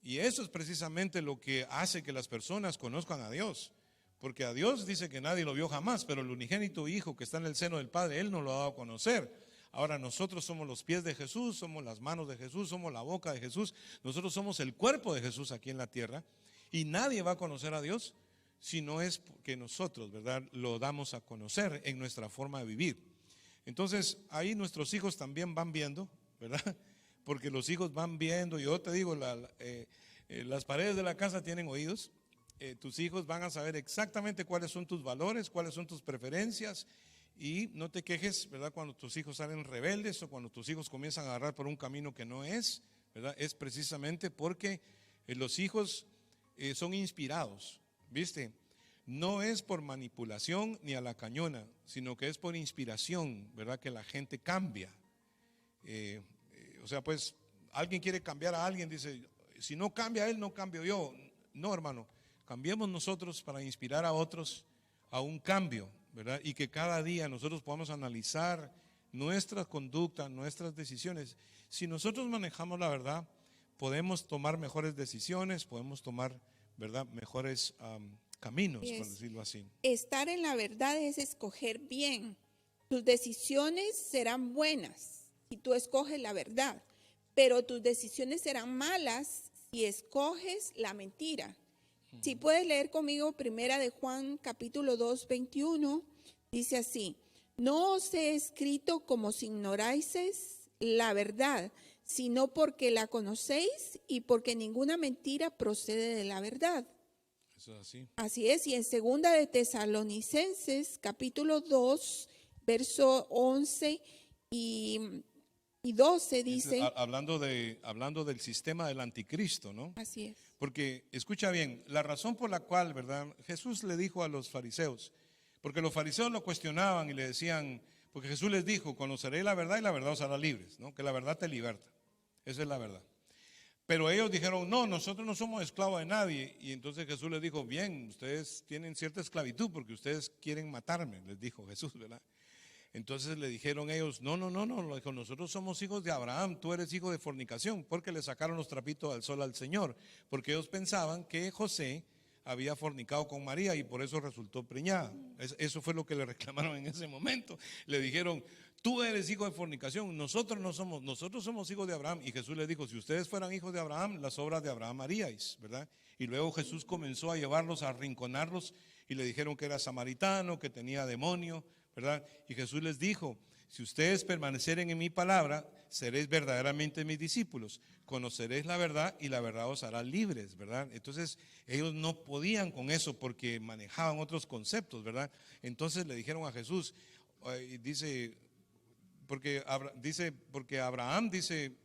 Y eso es precisamente lo que hace que las personas conozcan a Dios. Porque a Dios dice que nadie lo vio jamás, pero el unigénito Hijo que está en el seno del Padre, Él nos lo ha dado a conocer. Ahora nosotros somos los pies de Jesús, somos las manos de Jesús, somos la boca de Jesús. Nosotros somos el cuerpo de Jesús aquí en la tierra. Y nadie va a conocer a Dios si no es que nosotros, ¿verdad?, lo damos a conocer en nuestra forma de vivir. Entonces ahí nuestros hijos también van viendo, ¿verdad? Porque los hijos van viendo. Yo te digo, las paredes de la casa tienen oídos. Tus hijos van a saber exactamente cuáles son tus valores, cuáles son tus preferencias. Y no te quejes, ¿verdad?, cuando tus hijos salen rebeldes o cuando tus hijos comienzan a agarrar por un camino que no es, ¿verdad? Es precisamente porque los hijos son inspirados, ¿viste? No es por manipulación ni a la cañona, sino que es por inspiración, ¿verdad?, que la gente cambia. O sea, pues alguien quiere cambiar a alguien, dice, si no cambia él, no cambio yo. No, hermano, cambiemos nosotros para inspirar a otros a un cambio, ¿verdad? Y que cada día nosotros podamos analizar nuestra conducta, nuestras decisiones. Si nosotros manejamos la verdad, podemos tomar mejores decisiones, podemos tomar, ¿verdad?, mejores caminos, por decirlo así. Estar en la verdad es escoger bien. Tus decisiones serán buenas si tú escoges la verdad, pero tus decisiones serán malas si escoges la mentira. Si puedes leer conmigo Primera de Juan capítulo 2, 21, dice así: no os he escrito como si ignoraseis la verdad, sino porque la conocéis y porque ninguna mentira procede de la verdad. Eso es así. Así es, y en Segunda de Tesalonicenses capítulo 2, verso 11 y 12 dice, hablando del sistema del anticristo, ¿no? así es. Porque, escucha bien, la razón por la cual, ¿verdad?, Jesús le dijo a los fariseos, porque los fariseos lo cuestionaban y le decían, porque Jesús les dijo, conoceréis la verdad y la verdad os hará libres, ¿no? Que la verdad te liberta, esa es la verdad. Pero ellos dijeron, no, nosotros no somos esclavos de nadie. Y entonces Jesús les dijo, bien, ustedes tienen cierta esclavitud porque ustedes quieren matarme, les dijo Jesús, ¿verdad? Entonces le dijeron ellos, no, lo dijo, nosotros somos hijos de Abraham, tú eres hijo de fornicación, porque le sacaron los trapitos al sol al Señor, porque ellos pensaban que José había fornicado con María y por eso resultó preñada. Eso fue lo que le reclamaron en ese momento. Le dijeron, tú eres hijo de fornicación, nosotros no somos, nosotros somos hijos de Abraham. Y Jesús les dijo, si ustedes fueran hijos de Abraham, las obras de Abraham haríais, ¿verdad? Y luego Jesús comenzó a llevarlos, a arrinconarlos, y le dijeron que era samaritano, que tenía demonio, ¿verdad? Y Jesús les dijo, si ustedes permaneceren en mi palabra, seréis verdaderamente mis discípulos, conoceréis la verdad y la verdad os hará libres, ¿verdad? Entonces ellos no podían con eso porque manejaban otros conceptos, ¿verdad? Entonces le dijeron a Jesús, dice, porque Abraham dice,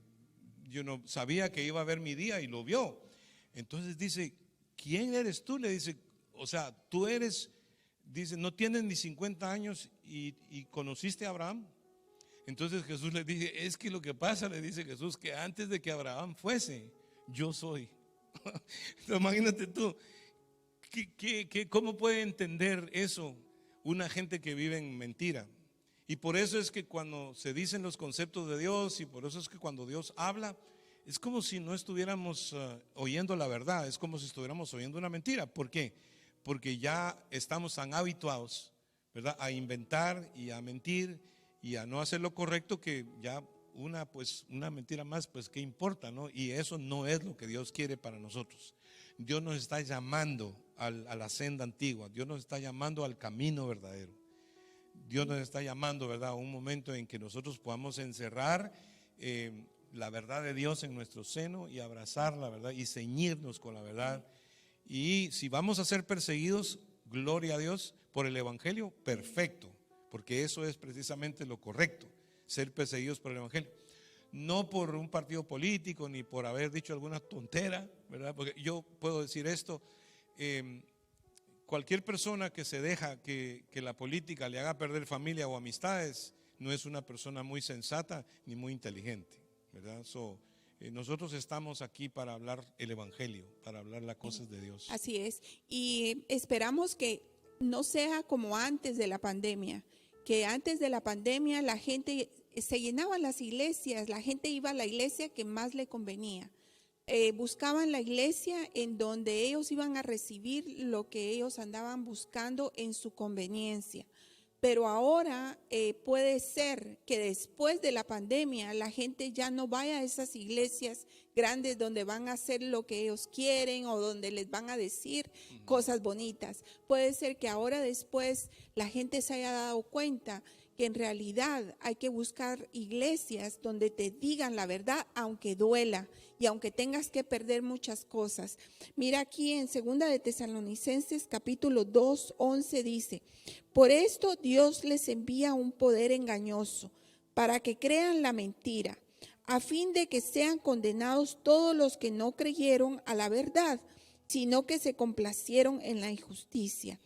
yo no sabía que iba a ver mi día y lo vio. Entonces dice, ¿quién eres tú? Le dice, o sea, tú eres, dice, no tienes ni 50 años y conociste a Abraham. Entonces Jesús le dice, es que lo que pasa, le dice Jesús, que antes de que Abraham fuese, yo soy. Entonces, imagínate tú, ¿cómo puede entender eso una gente que vive en mentira? Y por eso es que cuando se dicen los conceptos de Dios, y por eso es que cuando Dios habla, es como si no estuviéramos oyendo la verdad, es como si estuviéramos oyendo una mentira. ¿Por qué? Porque ya estamos tan habituados, ¿verdad?, a inventar y a mentir y a no hacer lo correcto, que ya una mentira más, pues qué importa, ¿no? Y eso no es lo que Dios quiere para nosotros. Dios nos está llamando a la senda antigua, Dios nos está llamando al camino verdadero. Dios nos está llamando, ¿verdad?, a un momento en que nosotros podamos encerrar la verdad de Dios en nuestro seno y abrazar la verdad y ceñirnos con la verdad. Y si vamos a ser perseguidos, gloria a Dios, por el evangelio, perfecto, porque eso es precisamente lo correcto, ser perseguidos por el evangelio. No por un partido político ni por haber dicho alguna tontera, ¿verdad? Porque yo puedo decir esto, cualquier persona que se deja que la política le haga perder familia o amistades no es una persona muy sensata ni muy inteligente, ¿verdad? Nosotros estamos aquí para hablar el evangelio, para hablar las cosas de Dios. Así es. Y esperamos que no sea como antes de la pandemia, que antes de la pandemia la gente se llenaba las iglesias, la gente iba a la iglesia que más le convenía. Buscaban la iglesia en donde ellos iban a recibir lo que ellos andaban buscando en su conveniencia. Pero ahora puede ser que después de la pandemia la gente ya no vaya a esas iglesias grandes donde van a hacer lo que ellos quieren o donde les van a decir cosas bonitas. Puede ser que ahora después la gente se haya dado cuenta que en realidad hay que buscar iglesias donde te digan la verdad, aunque duela y aunque tengas que perder muchas cosas. Mira aquí en 2 de Tesalonicenses capítulo 2, 11 dice: por esto Dios les envía un poder engañoso para que crean la mentira, a fin de que sean condenados todos los que no creyeron a la verdad, sino que se complacieron en la injusticia.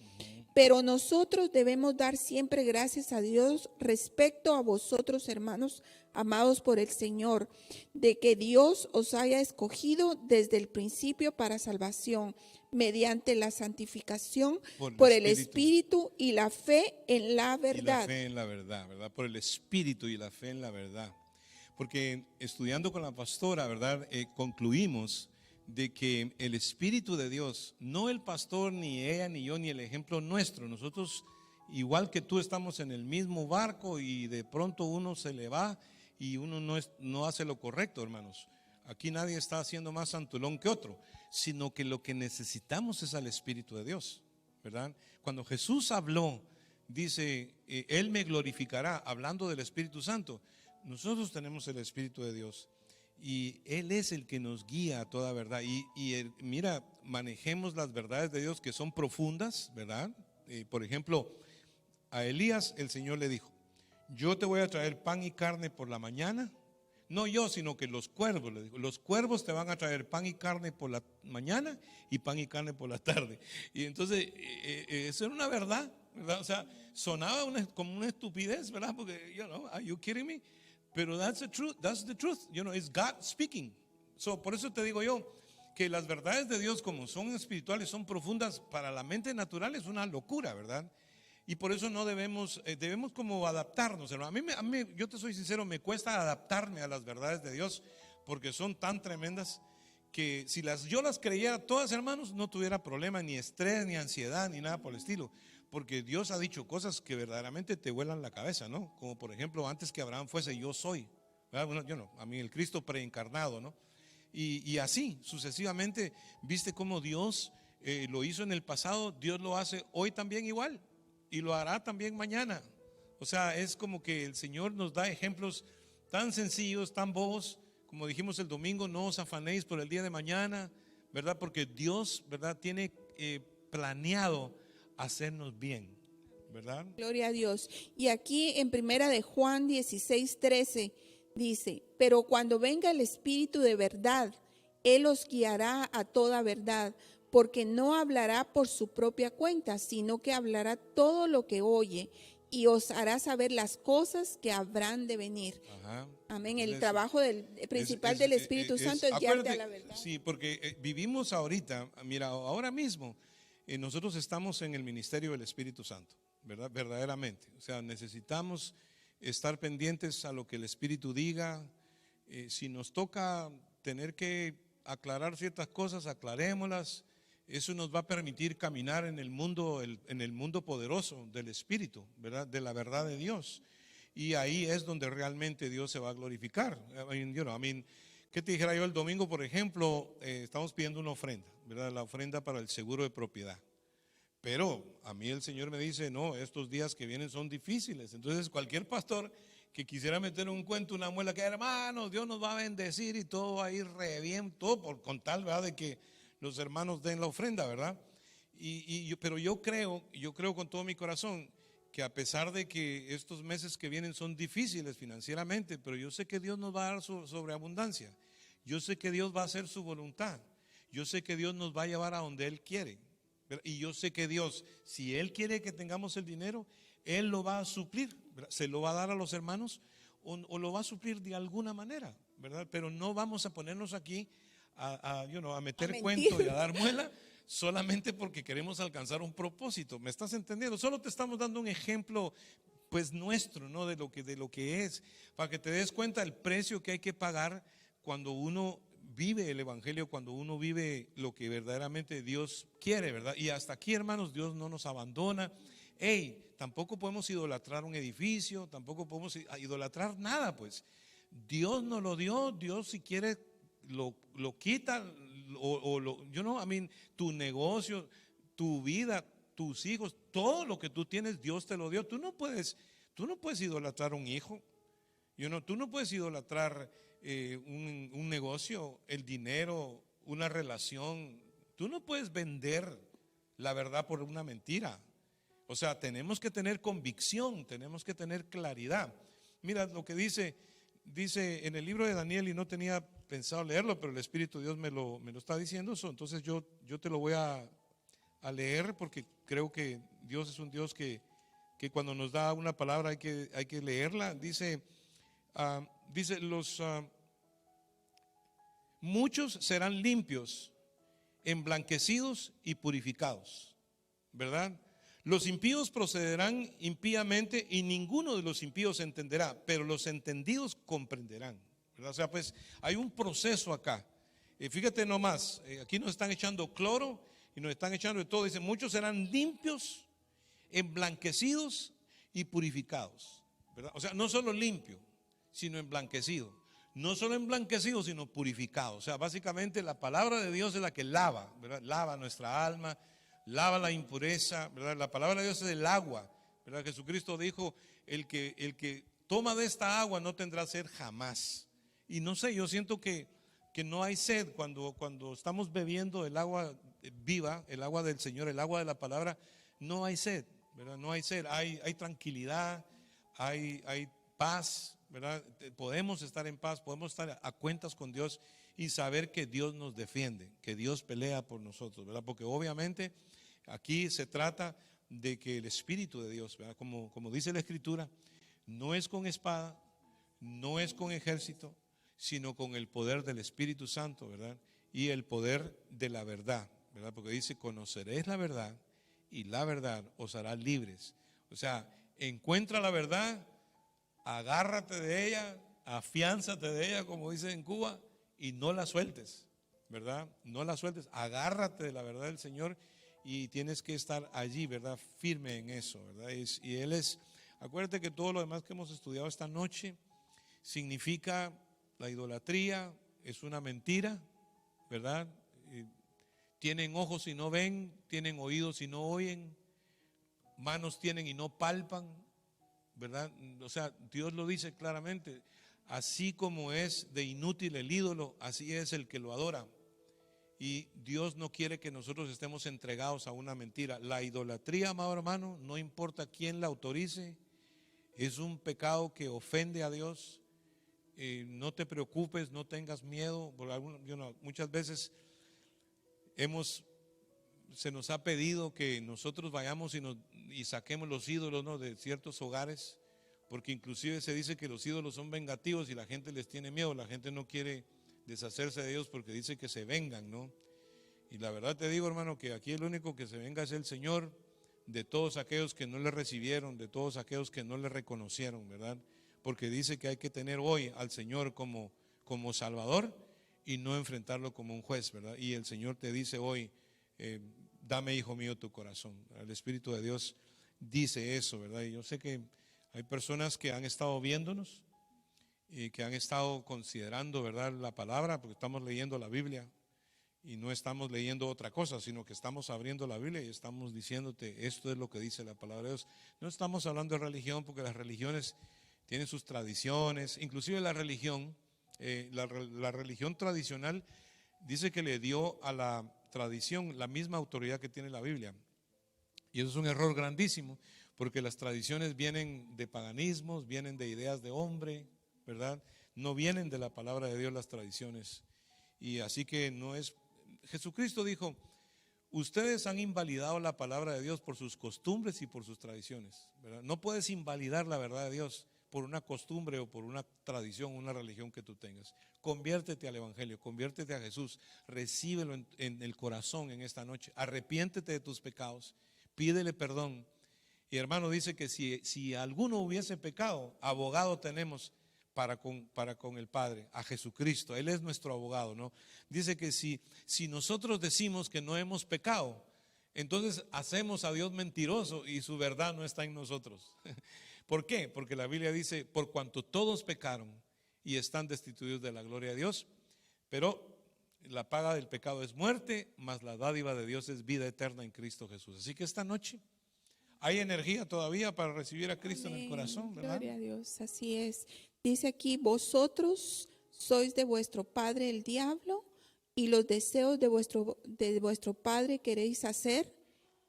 Pero nosotros debemos dar siempre gracias a Dios respecto a vosotros, hermanos amados por el Señor, de que Dios os haya escogido desde el principio para salvación, mediante la santificación por el Espíritu y la fe en la verdad. Y la fe en la verdad, ¿verdad? Por el Espíritu y la fe en la verdad. Porque estudiando con la pastora, ¿verdad? Concluimos de que el Espíritu de Dios, no el pastor, ni ella, ni yo, ni el ejemplo nuestro, nosotros igual que tú estamos en el mismo barco y de pronto uno se le va y uno no hace lo correcto, hermanos. Aquí nadie está haciendo más santulón que otro, sino que lo que necesitamos es al Espíritu de Dios, ¿verdad? Cuando Jesús habló, dice, Él me glorificará, hablando del Espíritu Santo. Nosotros tenemos el Espíritu de Dios y Él es el que nos guía a toda verdad. Mira, manejemos las verdades de Dios que son profundas, ¿verdad? Por ejemplo, a Elías el Señor le dijo: yo te voy a traer pan y carne por la mañana. No yo, sino que los cuervos, le dijo, los cuervos te van a traer pan y carne por la mañana y pan y carne por la tarde. Y entonces, eso era una verdad, ¿verdad? O sea, sonaba como una estupidez, ¿verdad? Porque, are you kidding me? Pero that's the truth, it's God speaking. Por eso te digo yo, que las verdades de Dios, como son espirituales, son profundas, para la mente natural es una locura, ¿verdad? Y por eso no debemos como adaptarnos, hermano. A mí, yo te soy sincero, me cuesta adaptarme a las verdades de Dios, porque son tan tremendas que si yo las creyera todas, hermanos, no tuviera problema, ni estrés, ni ansiedad, ni nada por el estilo. Porque Dios ha dicho cosas que verdaderamente te vuelan la cabeza, ¿no? Como por ejemplo, antes que Abraham fuese, yo soy. Bueno, a mí el Cristo preencarnado, ¿no? Y así sucesivamente. ¿Viste cómo Dios lo hizo en el pasado? Dios lo hace hoy también igual y lo hará también mañana. O sea, es como que el Señor nos da ejemplos tan sencillos, tan bobos, como dijimos el domingo: no os afanéis por el día de mañana, ¿verdad? Porque Dios, ¿verdad?, tiene planeado hacernos bien, ¿verdad? Gloria a Dios. Y aquí en 1 de Juan 16:13 dice: pero cuando venga el Espíritu de verdad, Él os guiará a toda verdad, porque no hablará por su propia cuenta, sino que hablará todo lo que oye y os hará saber las cosas que habrán de venir. Ajá. Amén. El Eso. trabajo principal del Espíritu Santo es guiarte a Acuérdate, la verdad. sí, porque vivimos ahorita, mira, ahora mismo, nosotros estamos en el ministerio del Espíritu Santo, ¿verdad? Verdaderamente. O sea, necesitamos estar pendientes a lo que el Espíritu diga. Si nos toca tener que aclarar ciertas cosas, aclarémoslas. Eso nos va a permitir caminar en el mundo poderoso del Espíritu, ¿verdad? De la verdad de Dios. Y ahí es donde realmente Dios se va a glorificar. ¿Qué te dijera yo el domingo, por ejemplo? Estamos pidiendo una ofrenda, ¿verdad? La ofrenda para el seguro de propiedad. Pero a mí el Señor me dice, no, estos días que vienen son difíciles. Entonces cualquier pastor que quisiera meter un cuento, una muela, que hermanos, Dios nos va a bendecir y todo va a ir re bien, todo con tal, ¿verdad? De que los hermanos den la ofrenda, ¿verdad? Pero yo creo con todo mi corazón que a pesar de que estos meses que vienen son difíciles financieramente, pero yo sé que Dios nos va a dar su sobreabundancia. Yo sé que Dios va a hacer su voluntad. Yo sé que Dios nos va a llevar a donde Él quiere. Y yo sé que Dios, si Él quiere que tengamos el dinero, Él lo va a suplir, ¿verdad? Se lo va a dar a los hermanos o lo va a suplir de alguna manera, ¿verdad? Pero no vamos a ponernos aquí a meter cuento y a dar muela solamente porque queremos alcanzar un propósito. ¿Me estás entendiendo? Solo te estamos dando un ejemplo pues nuestro, ¿no? De lo que es, para que te des cuenta del precio que hay que pagar cuando uno vive el evangelio, cuando uno vive lo que verdaderamente Dios quiere, ¿verdad? Y hasta aquí, hermanos, Dios no nos abandona. Tampoco podemos idolatrar un edificio, tampoco podemos idolatrar nada, pues. Dios nos lo dio, Dios si quiere lo quita, tu negocio, tu vida, tus hijos, todo lo que tú tienes, Dios te lo dio. Tú no puedes idolatrar un hijo, tú no puedes idolatrar un negocio, el dinero, una relación. Tú no puedes vender la verdad por una mentira. O sea, tenemos que tener convicción, tenemos que tener claridad. Mira lo que dice en el libro de Daniel, y no tenía pensado leerlo, pero el Espíritu de Dios me lo está diciendo eso. Entonces yo te lo voy a leer, porque creo que Dios es un Dios que cuando nos da una palabra hay que leerla. Dice muchos serán limpios, emblanquecidos y purificados, ¿verdad? Los impíos procederán impíamente y ninguno de los impíos entenderá, pero los entendidos comprenderán, ¿verdad? O sea, pues hay un proceso acá. Fíjate nomás, aquí nos están echando cloro y nos están echando de todo. Dice, muchos serán limpios, emblanquecidos y purificados, ¿verdad? O sea, no solo limpio, sino emblanquecido. No solo emblanquecido, sino purificado. O sea, básicamente la palabra de Dios es la que lava, ¿verdad? Lava nuestra alma, lava la impureza, ¿verdad? La palabra de Dios es el agua, ¿verdad? Jesucristo dijo, el que toma de esta agua no tendrá sed jamás. Y no sé, yo siento que no hay sed cuando estamos bebiendo el agua viva, el agua del Señor, el agua de la palabra. No hay sed, ¿verdad? No hay sed, hay tranquilidad, hay paz, ¿verdad? Podemos estar en paz, podemos estar a cuentas con Dios y saber que Dios nos defiende, que Dios pelea por nosotros, ¿verdad? Porque obviamente aquí se trata de que el Espíritu de Dios, ¿verdad? Como dice la Escritura, no es con espada, no es con ejército, sino con el poder del Espíritu Santo, ¿verdad? Y el poder de la verdad, ¿verdad? Porque dice, conoceréis la verdad y la verdad os hará libres. O sea, encuentra la verdad, agárrate de ella, afiánzate de ella, como dicen en Cuba, y no la sueltes, ¿verdad? No la sueltes, agárrate de la verdad del Señor y tienes que estar allí, ¿verdad? Firme en eso, ¿verdad? Y Él es, acuérdate que todo lo demás que hemos estudiado esta noche significa la idolatría, es una mentira, ¿verdad? Tienen ojos y no ven, tienen oídos y no oyen, manos tienen y no palpan, ¿verdad? O sea, Dios lo dice claramente, así como es de inútil el ídolo, así es el que lo adora. Y Dios no quiere que nosotros estemos entregados a una mentira. La idolatría, amado hermano, no importa quién la autorice, es un pecado que ofende a Dios. No te preocupes, no tengas miedo. Muchas veces hemos se nos ha pedido que nosotros vayamos y saquemos los ídolos, ¿no?, de ciertos hogares, porque inclusive se dice que los ídolos son vengativos y la gente les tiene miedo, la gente no quiere deshacerse de ellos porque dice que se vengan, ¿no? Y la verdad te digo, hermano, que aquí el único que se venga es el Señor de todos aquellos que no le recibieron, de todos aquellos que no le reconocieron, ¿verdad? Porque dice que hay que tener hoy al Señor como Salvador y no enfrentarlo como un juez, ¿verdad? Y el Señor te dice hoy, dame, hijo mío, tu corazón. El Espíritu de Dios dice eso, ¿verdad? Y yo sé que hay personas que han estado viéndonos y que han estado considerando, ¿verdad?, la palabra, porque estamos leyendo la Biblia y no estamos leyendo otra cosa, sino que estamos abriendo la Biblia y estamos diciéndote, esto es lo que dice la palabra de Dios. No estamos hablando de religión, porque las religiones tienen sus tradiciones, inclusive la religión tradicional dice que le dio a la tradición la misma autoridad que tiene la Biblia. Y eso es un error grandísimo, porque las tradiciones vienen de paganismos, vienen de ideas de hombre, ¿verdad? No vienen de la palabra de Dios las tradiciones. Y así que no es... Jesucristo dijo, ustedes han invalidado la palabra de Dios por sus costumbres y por sus tradiciones, ¿verdad? No puedes invalidar la verdad de Dios por una costumbre o por una tradición, una religión que tú tengas. Conviértete al Evangelio, conviértete a Jesús, recíbelo en el corazón en esta noche, arrepiéntete de tus pecados, pídele perdón. Y hermano, dice que si alguno hubiese pecado, abogado tenemos para con el Padre, a Jesucristo. Él es nuestro abogado, ¿no? Dice que si nosotros decimos que no hemos pecado, entonces hacemos a Dios mentiroso y su verdad no está en nosotros. ¿Por qué? Porque la Biblia dice, por cuanto todos pecaron y están destituidos de la gloria de Dios, pero la paga del pecado es muerte, mas la dádiva de Dios es vida eterna en Cristo Jesús. Así que esta noche hay energía todavía para recibir a Cristo en el corazón, ¿verdad? Gloria a Dios, así es. Dice aquí, vosotros sois de vuestro padre el diablo y los deseos de vuestro padre queréis hacer.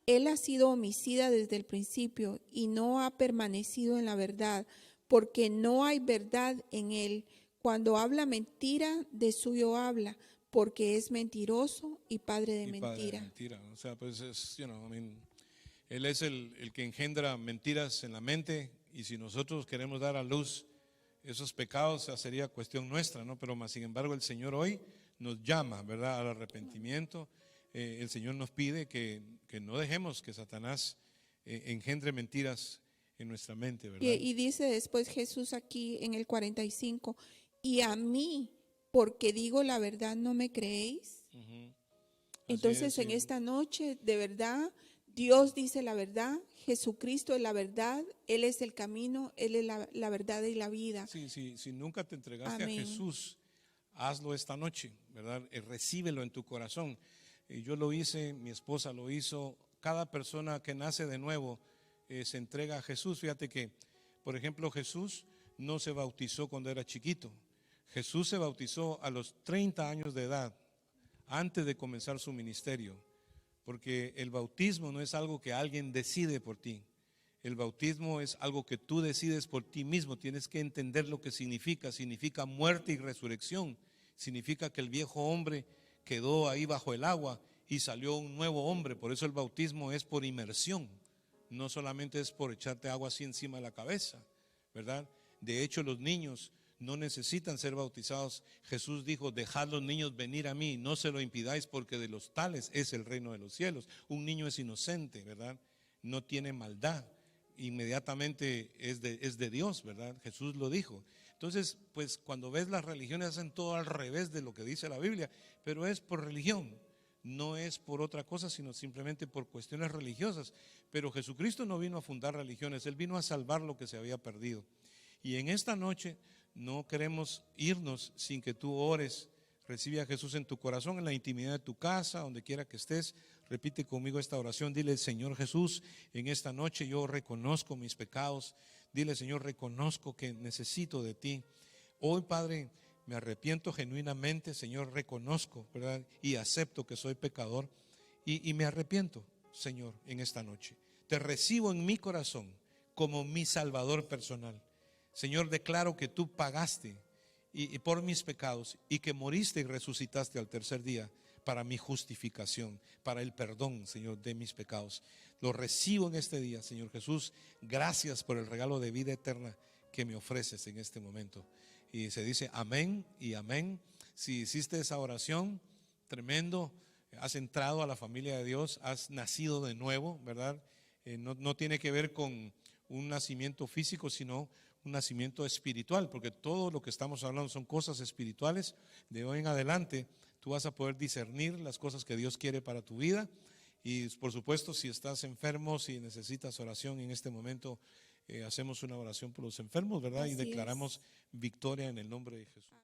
Él ha sido homicida desde el principio y no ha permanecido en la verdad, porque no hay verdad en él. Cuando habla mentira, de suyo habla, porque es mentiroso y padre de mentira. Padre de mentira. O sea, pues es, él es el que engendra mentiras en la mente, y si nosotros queremos dar a luz esos pecados, esa sería cuestión nuestra, ¿no? Pero más sin embargo el Señor hoy nos llama, ¿verdad?, al arrepentimiento. El Señor nos pide que no dejemos que Satanás engendre mentiras en nuestra mente, ¿verdad? Y dice después Jesús aquí en el 45, y a mí, porque digo la verdad, ¿no me creéis? Entonces en esta noche, de verdad, Dios dice la verdad, Jesucristo es la verdad, Él es el camino, Él es la verdad y la vida. Sí, si nunca te entregaste Amén. a Jesús, hazlo esta noche, ¿verdad? Recíbelo en tu corazón. Yo lo hice, mi esposa lo hizo. Cada persona que nace de nuevo se entrega a Jesús. Fíjate que, por ejemplo, Jesús no se bautizó cuando era chiquito. Jesús se bautizó a los 30 años de edad, antes de comenzar su ministerio. Porque el bautismo no es algo que alguien decide por ti. El bautismo es algo que tú decides por ti mismo. Tienes que entender lo que significa. Significa muerte y resurrección. Significa que el viejo hombre quedó ahí bajo el agua y salió un nuevo hombre. Por eso el bautismo es por inmersión. No solamente es por echarte agua así encima de la cabeza, ¿verdad? De hecho, los niños no necesitan ser bautizados. Jesús dijo, dejad los niños venir a mí, no se lo impidáis, porque de los tales es el reino de los cielos. Un niño es inocente, ¿verdad? No tiene maldad, inmediatamente es de Dios, ¿verdad? Jesús lo dijo. Entonces, pues cuando ves las religiones hacen todo al revés de lo que dice la Biblia, pero es por religión, no es por otra cosa, sino simplemente por cuestiones religiosas. Pero Jesucristo no vino a fundar religiones, Él vino a salvar lo que se había perdido. Y en esta noche no queremos irnos sin que tú ores. Recibe a Jesús en tu corazón, en la intimidad de tu casa, donde quiera que estés. Repite conmigo esta oración. Dile, Señor Jesús, en esta noche yo reconozco mis pecados. Dile, Señor, reconozco que necesito de ti. Hoy, Padre, me arrepiento genuinamente, Señor, reconozco, ¿verdad? Y acepto que soy pecador. Y me arrepiento, Señor, en esta noche. Te recibo en mi corazón como mi Salvador personal. Señor, declaro que tú pagaste y por mis pecados y que moriste y resucitaste al tercer día para mi justificación, para el perdón, Señor, de mis pecados. Lo recibo en este día, Señor Jesús. Gracias por el regalo de vida eterna que me ofreces en este momento. Y se dice amén y amén. Si hiciste esa oración, tremendo, has entrado a la familia de Dios, has nacido de nuevo, ¿verdad? No tiene que ver con un nacimiento físico, sino un nacimiento espiritual, porque todo lo que estamos hablando son cosas espirituales. De hoy en adelante tú vas a poder discernir las cosas que Dios quiere para tu vida. Y por supuesto, si estás enfermo, si necesitas oración en este momento, hacemos una oración por los enfermos, ¿verdad? Y Así es. declaramos victoria en el nombre de Jesús.